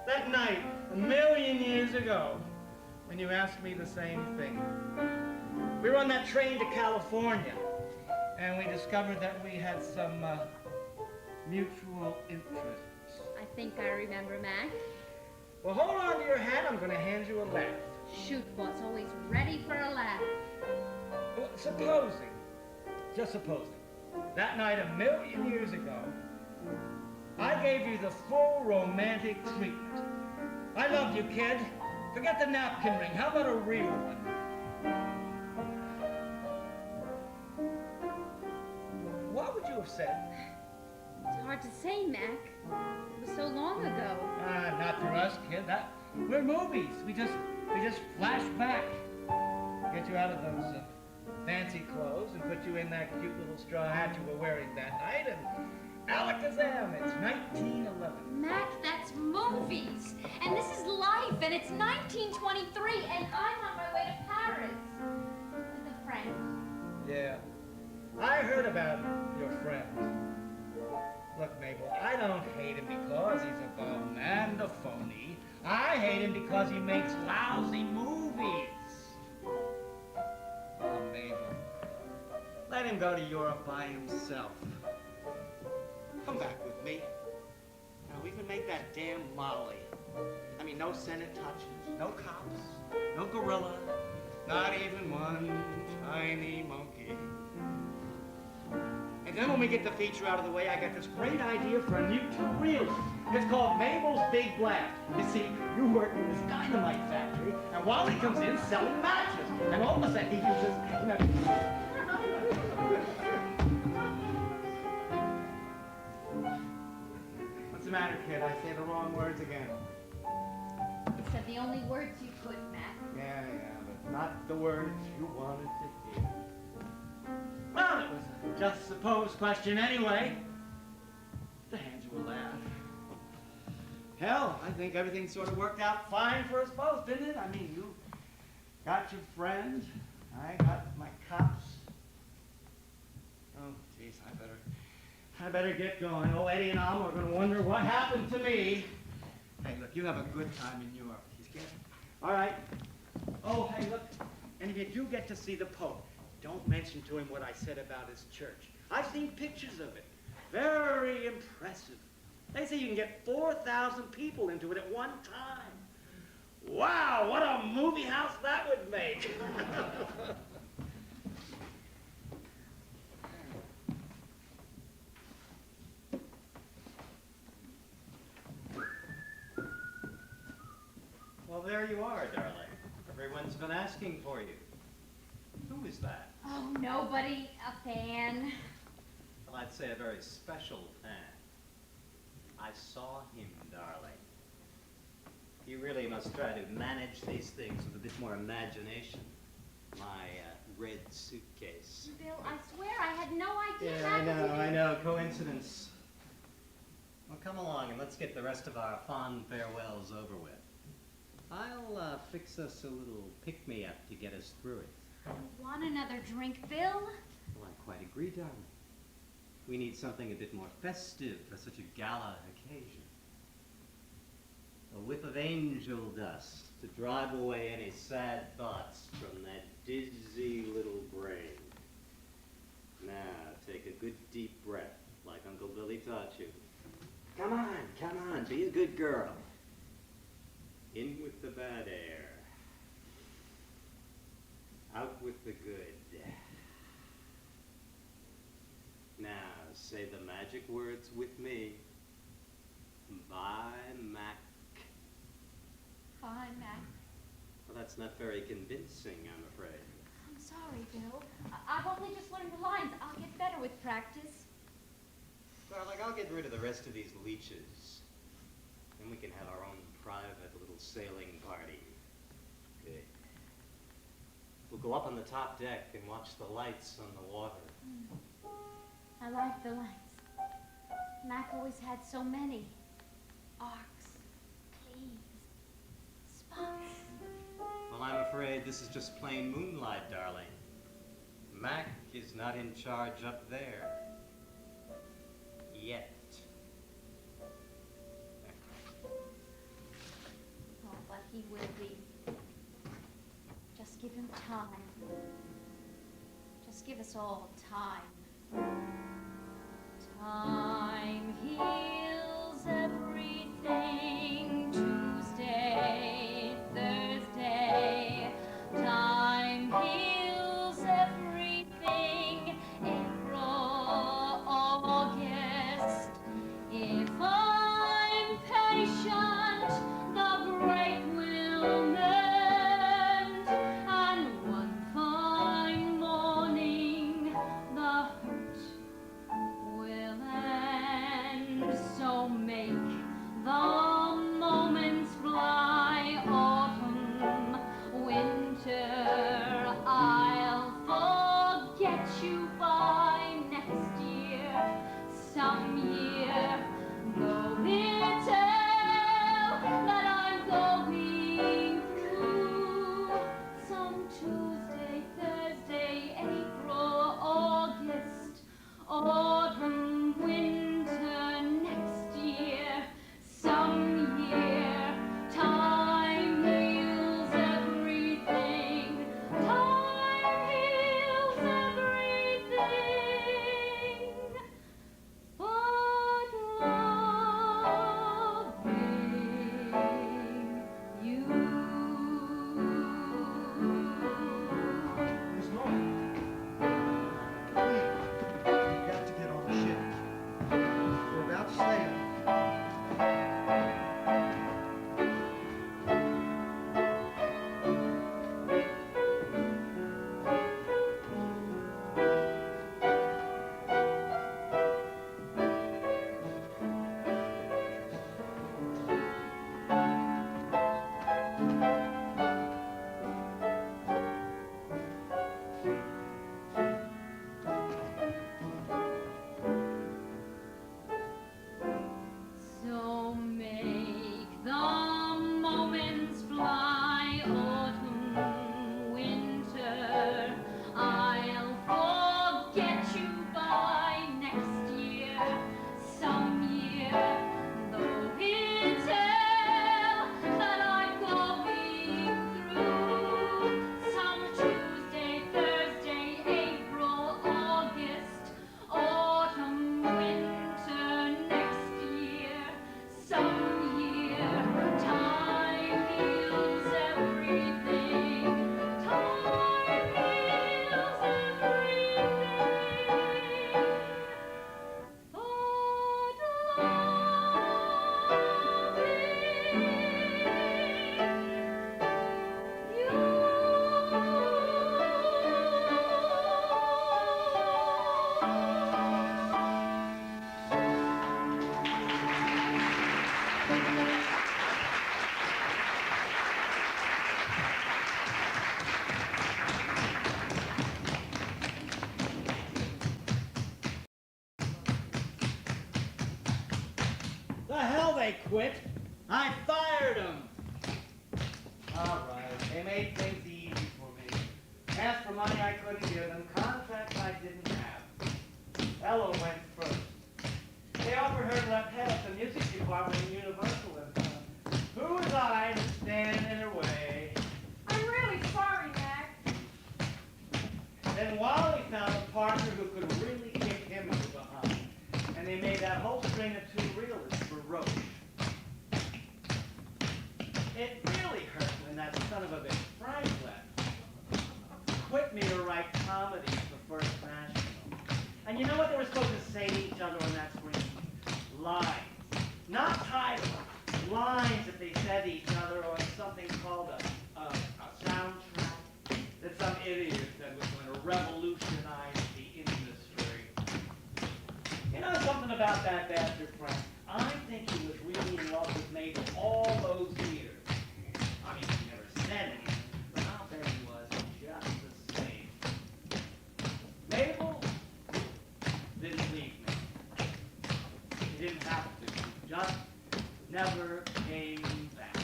S9: That night, 1,000,000 years ago, when you asked me the same thing. We were on that train to California, and we discovered that we had some mutual interests.
S4: I think I remember, Mac.
S9: Well, hold on to your hat. I'm going to hand you a laugh.
S4: Shoot, boss, always ready for a laugh.
S9: Well, supposing, just supposing, that night 1,000,000 years ago, I gave you the full romantic treatment. I loved you, kid. Forget the napkin ring. How about a real one? What would you have said?
S4: It's hard to say, Mac. It was so long ago.
S9: Ah, not for us, kid. We're movies. We just flash back. Get you out of those fancy clothes and put you in that cute little straw hat you were wearing that night, and alakazam, it's 1911.
S4: Mac, that's movies. And this is life, and it's 1923, and I'm on my way to Paris with a friend.
S9: Yeah, I heard about your friend. Look, Mabel, I don't hate him because he's a bum and a phony. I hate him because he makes lousy movies. Oh, Mabel, let him go to Europe by himself. Come back with me. Now, we can make that damn Molly. I mean, no Senate touches, no cops, no gorilla, not even one tiny monkey. And then when we get the feature out of the way, I got this great idea for a new two-reeler. It's called Mabel's Big Blast. You see, you work in this dynamite factory, and Wally comes in selling matches. And all of a sudden he uses, you know... What's the matter, kid? I say the wrong words again.
S4: You said the only words you could, Mac.
S9: Yeah, but not the words you wanted to hear. Well, it was a just supposed question anyway. To hand you a laugh. Hell, I think everything sort of worked out fine for us both, didn't it? I mean, you got your friend, I got my cops. Oh, jeez, I better get going. Oh, Eddie and Alma are going to wonder what happened to me. Hey, look, you have a good time in Europe. You scared? All right. Oh, hey, look, and if you do get to see the Pope, don't mention to him what I said about his church. I've seen pictures of it. Very impressive. They say you can get 4,000 people into it at one time. Wow, what a movie house that would make.
S1: Well, there you are, darling. Everyone's been asking for you. Who is that?
S4: Oh, nobody. A fan.
S1: Well, I'd say a very special fan. I saw him, darling. You really must try to manage these things with a bit more imagination. My red suitcase.
S4: Bill, I swear I had no idea
S1: Yeah,
S4: that was
S1: I know. Coincidence. Well, come along and let's get the rest of our fond farewells over with. I'll fix us a little pick-me-up to get us through it.
S4: Want another drink, Bill?
S1: Well, I quite agree, darling. We need something a bit more festive for such a gala occasion. A whiff of angel dust to drive away any sad thoughts from that dizzy little brain. Now, take a good deep breath, like Uncle Billy taught you. Come on, be a good girl. In with the bad air. Out with the good. Now, say the magic words with me. Bye, Mack.
S4: Bye, Mac.
S1: Well, that's not very convincing, I'm afraid.
S4: I'm sorry, Bill. I've only just learned the lines. I'll get better with practice.
S1: Darling, I'll get rid of the rest of these leeches. Then we can have our own private little sailing party. Good. We'll go up on the top deck and watch the lights on the water.
S4: I like the lights. Mack always had so many. Arcs, gleams, spots.
S1: Well, I'm afraid this is just plain moonlight, darling. Mack is not in charge up there. Yet.
S4: Oh, but he will be. Just give him time. Just give us all time. Time heals everything. Tuesday, Thursday. Time heals everything. April, August. If I'm patient, the break will mend. And one fine morning, the hurt will end. So make the moments fly. Autumn, winter, I'll forget you by next year. Some year, though it tell that I'm going through. Some Tuesday, Thursday, April, August, autumn, winter, next year. Some year, time heals everything. Time heals everything. But loving you.
S9: Miss Norman. You've got to get on the ship. We're about to sail.
S4: So make the moments fly. Autumn, winter, I'll forget you by next year. Some year, though it tell that I'm going through. Some Tuesday, Thursday, April, August, autumn, winter, next year. Some year, time heals everything. Time heals everything. But
S9: The hell they quit. I fired them. All right, they made things easy for me. Asked for money I couldn't give them, contracts I didn't have. Ella went first. They offered her to head up the music department in Universal, and who was I to stand in her way?
S6: I'm really sorry, Mac.
S9: Then Wally found a partner who could really kick him in the behind, and they made that whole string of two reels for Roche. It really hurt when that son of a bitch Frank left. Quit me to write comedies for First National. And you know what they were supposed to say to each other on that screen? Lines. Not titles. Lines that they said to each other on something called a soundtrack that some idiot said was going to revolutionize the industry. You
S10: know something about that bastard Frank? I think he was really in love with Mabel all those years. I mean, he never said anything, but I'll bet he was just the same. Mabel didn't leave me. She didn't have to. She just never came back.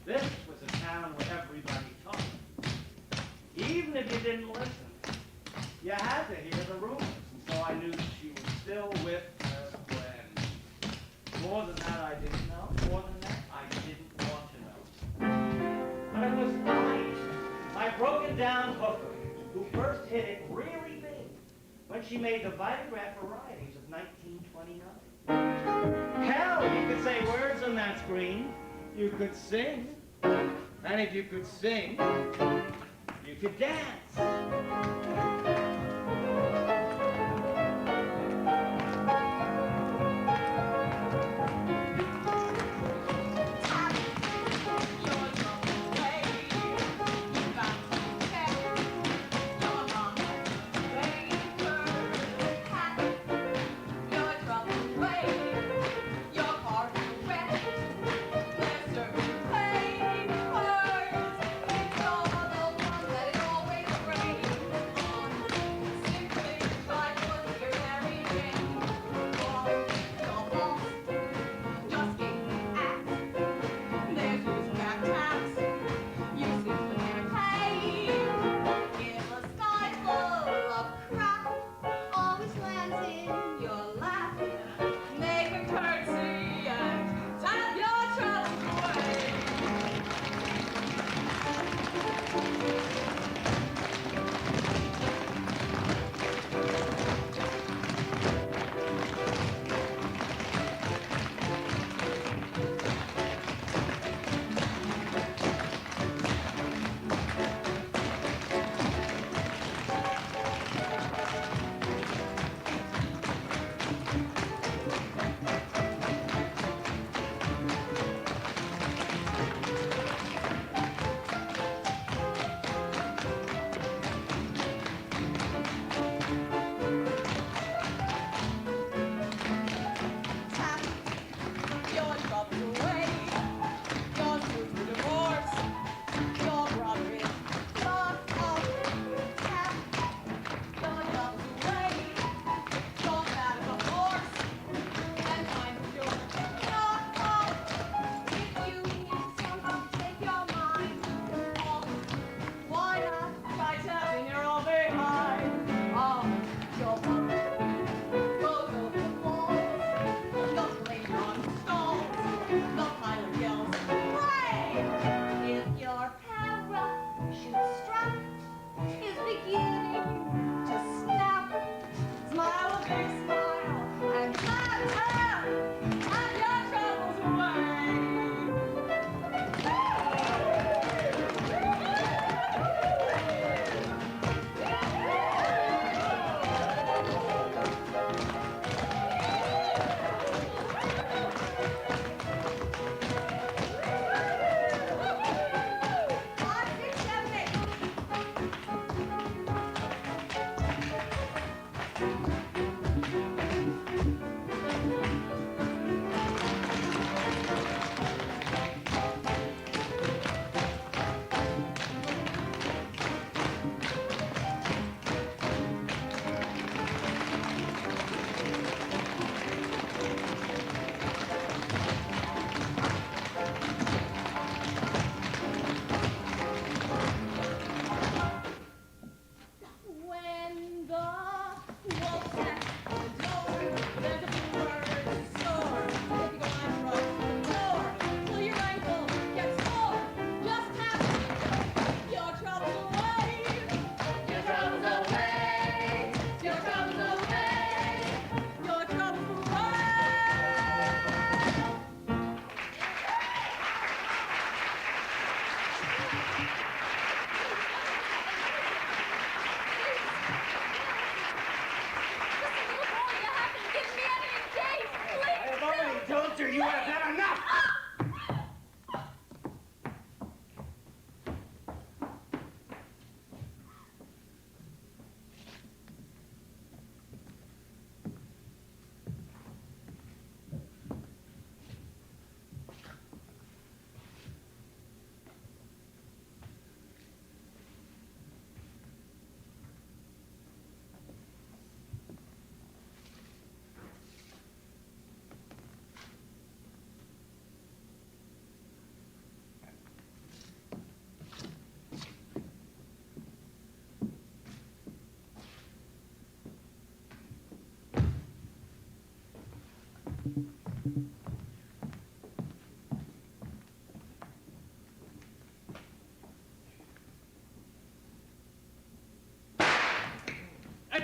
S10: This was a town where everybody talked. Even if you didn't listen, you had to hear the rumors. And so I knew she was still with her friend. More than that, I didn't know. More than that, I didn't want to know. But it was my broken down hooker, who first hit it really big when she made the Vitagraph varieties of 1929. Hell, you could say words on that screen. You could sing. And if you could sing, you could dance.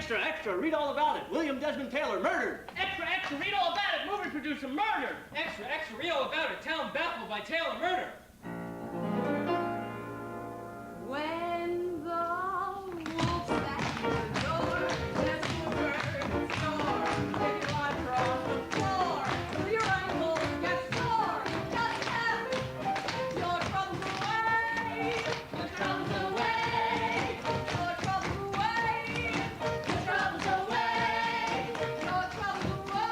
S9: Extra, extra, read all about it. William Desmond Taylor murdered.
S7: Extra, extra, read all about it. Movie producer murdered.
S5: Extra, extra, read all about it. Town baffled by Taylor murder.
S3: When the wolf sat at the door, just the bird snore. If you lie across the floor, till your ankles get sore, just have your troubles away. Your troubles away. Your troubles away. Your troubles away. Your troubles away.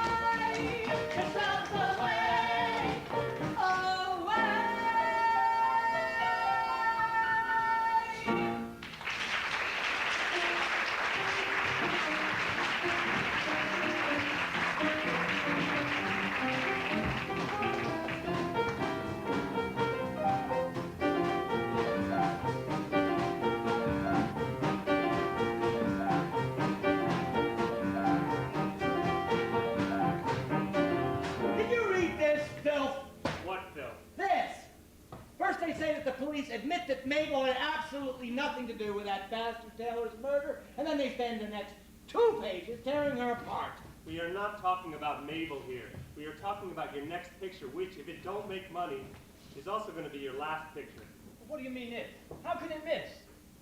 S3: Your troubles away. Away.
S9: Did you read this, filth?
S8: What, Phil?
S9: This! First they say that the police admit that Mabel had absolutely nothing to do with that bastard Taylor's murder, and then they spend the next 2 pages tearing her apart.
S8: We are not talking about Mabel here. We are talking about your next picture, which, if it don't make money, is also going to be your last picture.
S7: What do you mean it? How could it miss?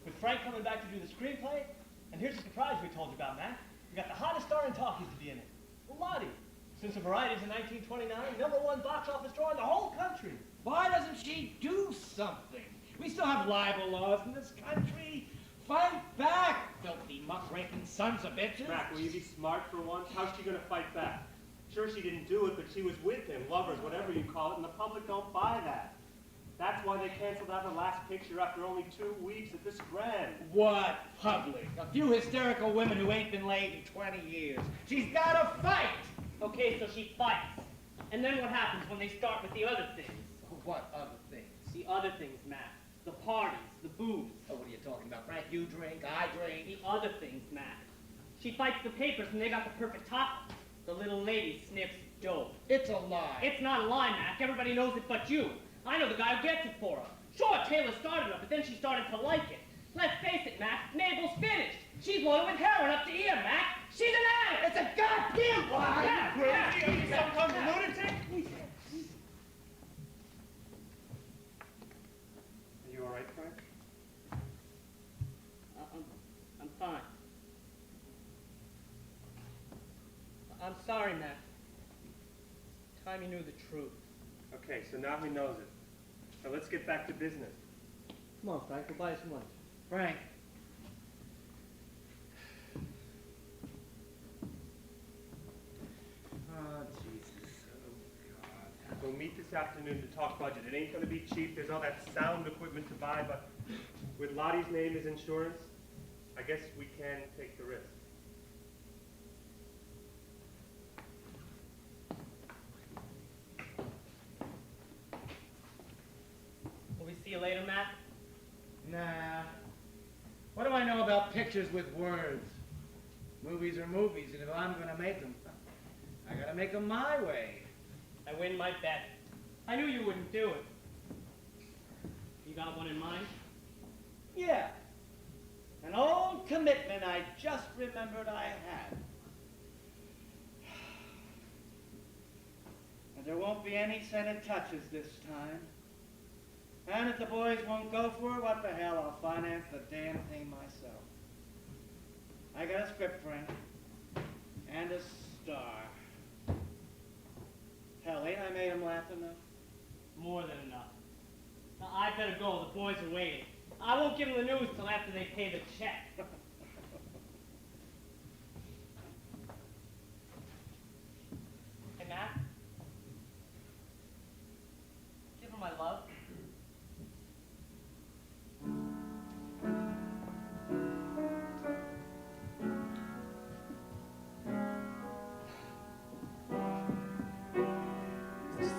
S7: With Frank coming back to do the screenplay? And here's the surprise we told you about, Matt. We got the hottest star in talkies to be in it. Well, Lottie. Since the Varieties in 1929, #1 box office draw in the whole country.
S9: Why doesn't she do something? We still have libel laws in this country. Fight back, filthy muckraking sons of bitches.
S8: Mac, will you be smart for once? How's she going to fight back? Sure, she didn't do it, but she was with him, lovers, whatever you call it, and the public don't buy that. That's why they canceled out her last picture after only 2 weeks at the Strand.
S9: What public? A few hysterical women who ain't been laid in 20 years. She's gotta fight!
S7: Okay, so she fights. And then what happens when they start with the other things?
S9: What other things?
S7: The other things, Matt. The parties, the booze.
S9: Oh, what are you talking about, Frank? You drink, I drink.
S7: The other things, Matt. She fights the papers and they got the perfect topic. The little lady sniffs dope.
S9: It's a lie.
S7: It's not a lie, Mac. Everybody knows it but you. I know the guy who gets it for her. Sure, Taylor started her, but then she started to like it. Let's face it, Mac. Mabel's finished. She's loaded with heroin up to here, Mac. She's an addict.
S9: It's a goddamn lie!
S7: Yeah,
S8: Are you some kind of lunatic? Are you all right, Frank?
S7: I'm fine. I'm sorry, Mac. Time you knew the truth.
S8: Okay, so now he knows it. Now let's get back to business.
S7: Come on, Frank. We'll buy you some lunch.
S9: Frank. Oh, Jesus. Oh, God.
S8: We'll meet this afternoon to talk budget. It ain't gonna be cheap. There's all that sound equipment to buy, but with Lottie's name as insurance, I guess we can take the risk.
S7: Will we see you later, Matt?
S9: Nah. What do I know about pictures with words? Movies are movies, and if I'm gonna make them, I gotta make them my way.
S7: I win my bet. I knew you wouldn't do it. You got one in mind?
S9: Yeah. An old commitment I just remembered I had. And there won't be any Senate touches this time. And if the boys won't go for it, what the hell, I'll finance the damn thing myself. I got a script, Frank. And a star. Hell, ain't I made him laugh enough?
S7: More than enough. Now, I better go. The boys are waiting. I won't give them the news till after they pay the check. Hey, Matt? Give her my love.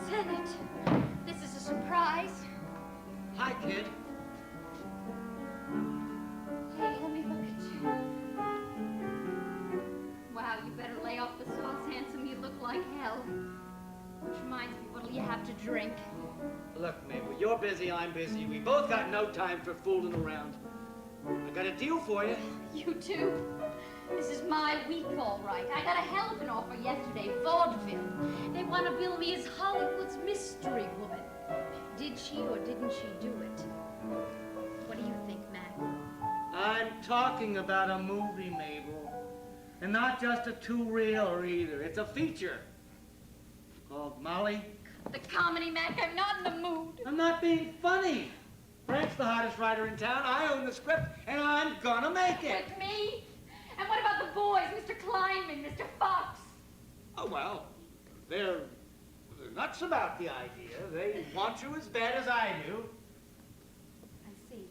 S4: Senate, this is a surprise.
S9: Hi, kid.
S4: Hey, let me look at you. Wow, you better lay off the sauce, handsome. You look like hell. Which reminds me, what'll you have to drink?
S9: Look, Mabel, you're busy, I'm busy. We both got no time for fooling around. I got a deal for you.
S4: You too. This is my week, all right. I got a hell of an offer yesterday, vaudeville. They want to bill me as Hollywood's mystery woman. Did she or didn't she do it? What do you think, Mack?
S9: I'm talking about a movie, Mabel. And not just a two-reeler either. It's a feature. Called Molly.
S4: The comedy, Mack. I'm not in the mood.
S9: I'm not being funny. Frank's the hottest writer in town. I own the script, and I'm gonna make it.
S4: With me? And what about the boys, Mr. Kleinman, Mr. Fox?
S9: Oh, well, they're nuts about the idea. They want you as bad as I do.
S4: I see.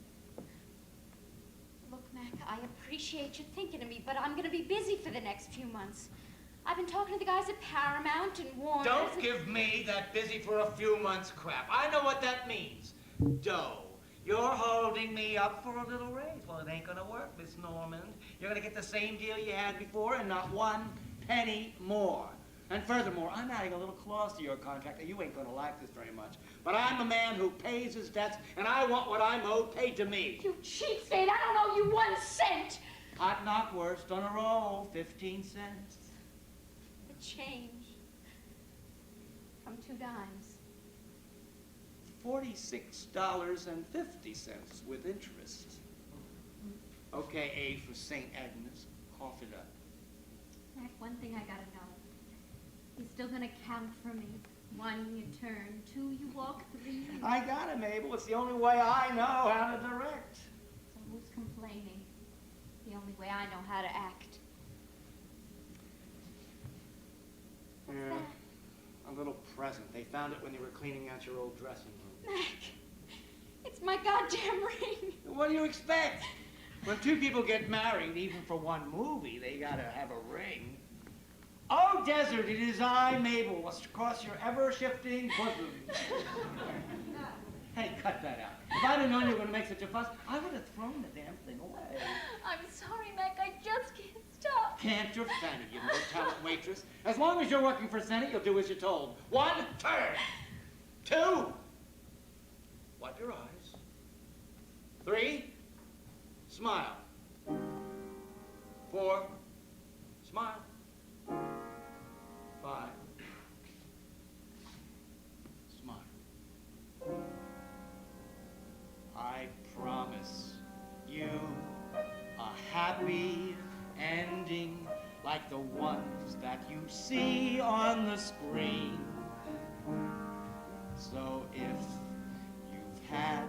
S4: Look, Mack, I appreciate you thinking of me, but I'm going to be busy for the next few months. I've been talking to the guys at Paramount and Warner.
S9: Don't give me that busy for a few months crap. I know what that means. Dough. You're holding me up for a little raise. Well, it ain't gonna work, Miss Normand. You're gonna get the same deal you had before and not one penny more. And furthermore, I'm adding a little clause to your contract. You ain't gonna like this very much, but I'm a man who pays his debts, and I want what I'm owed paid to me.
S4: You cheapskate, I don't owe you 1 cent.
S9: Hot knock worst on a roll, 15 cents.
S4: The change from 2 dimes.
S9: $46.50 with interest. Okay, A for St. Agnes. Cough it up.
S4: Mack, one thing I gotta know. You're still gonna count for me. 1, you turn. 2, you walk. 3, you...
S9: I got it, Mabel. It's the only way I know how to direct.
S4: So who's complaining? The only way I know how to act. What's
S9: Yeah.
S4: that?
S9: A little present. They found it when they were cleaning out your old dressing room.
S4: Mack, it's my goddamn ring.
S9: What do you expect? When two people get married, even for one movie, they gotta have a ring. Oh, desert, it is I, Mabel, across your ever-shifting bosom. Hey, cut that out. If I'd have known you were gonna make such a fuss, I would have thrown the damn thing away.
S4: I'm sorry, Mack. I just can't stop.
S9: Can't your fanny, you no-talent waitress. As long as you're working for Senate, you'll do as you're told. 1, turn. 2, wipe your eyes. 3, smile. 4, smile. 5, smile. I promise you a happy ending like the ones that you see on the screen. So if you've had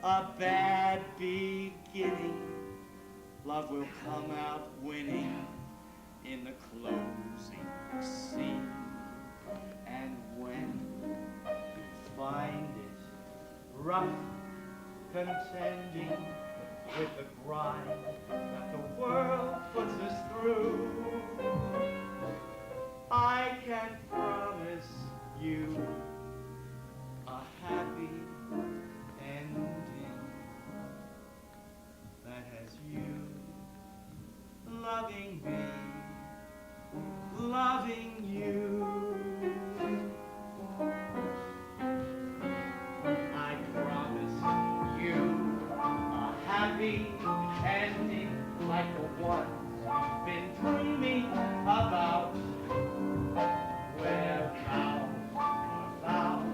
S9: a bad beginning, love will come out winning in the closing scene. And when you find it rough contending with the grind that the world puts us through, I can promise you a happy ending that has you loving me, loving you. I promise you a happy ending like the ones you've been dreaming about. Where vows are vows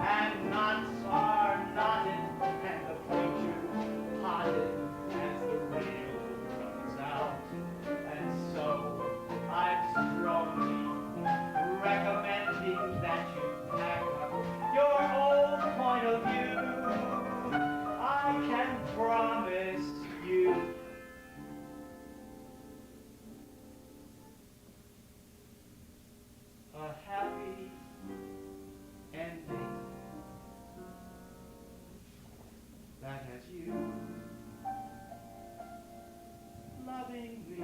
S9: and knots are knotted, and the preacher's potted as the reel runs out. And so I'm strongly recommending that you pack up your old point of view. I can promise you a happy ending that has you loving me,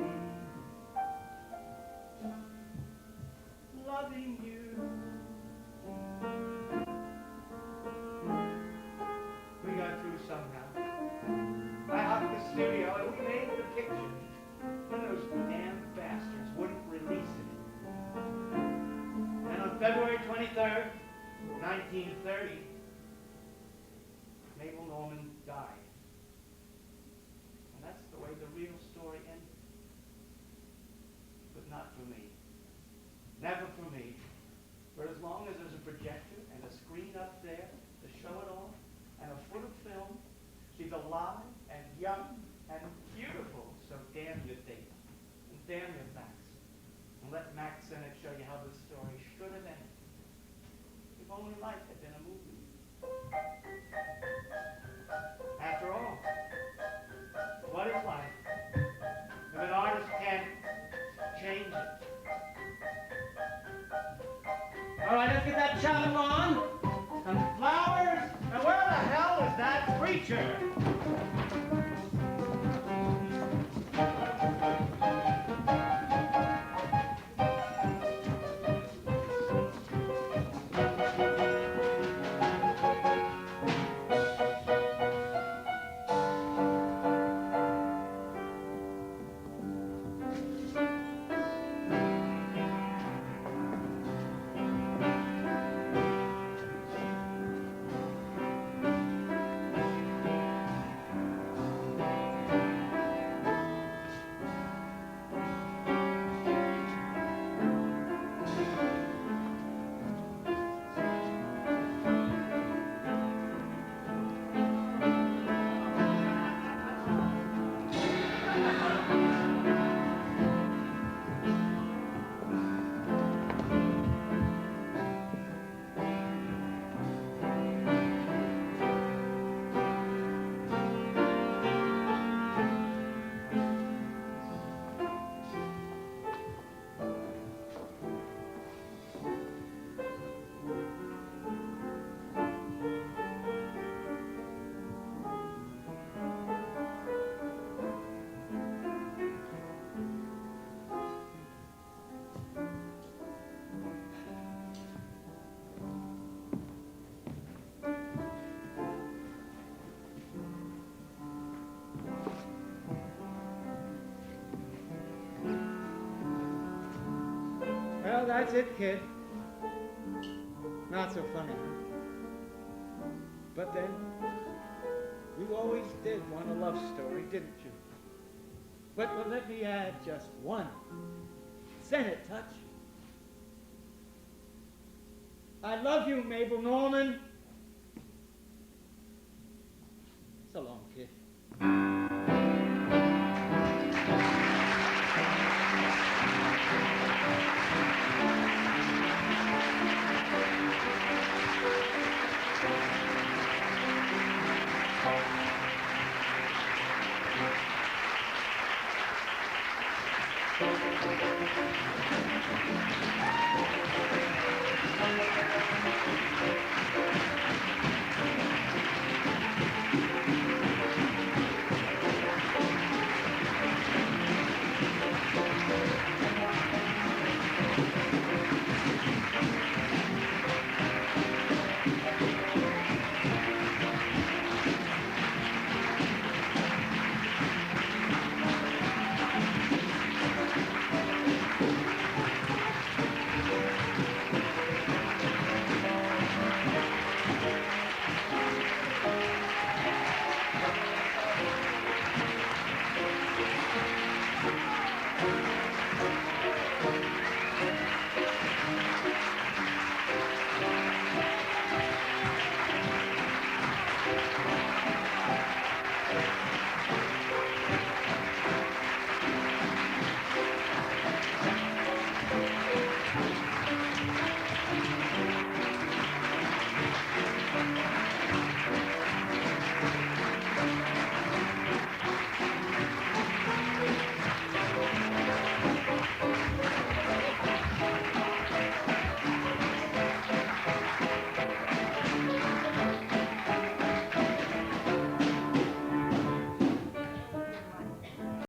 S9: loving you. We got through somehow. I hopped the studio and we made the picture. One of those damn bastards wouldn't release it. And on February 23rd, 1930, Mabel Normand died. And that's the way the real story ended.
S10: not for me. Never for me. For as long as there's a projector and a screen up there to show it all, and a foot of film, she's alive and young and beautiful. So damn your date, and damn your facts. And let Mack Sennett show you how this story should have ended. If only life had been a movie. After all, what is life if an artist can't change it?
S9: All right, let's get that chapel on. Some flowers. Now, where the hell is that preacher?
S2: Well, that's it, kid. Not so funny, huh? But then, you always did want a love story, didn't you? But well, let me add just one Senate touch. I love you, Mabel Norman. So long, kid.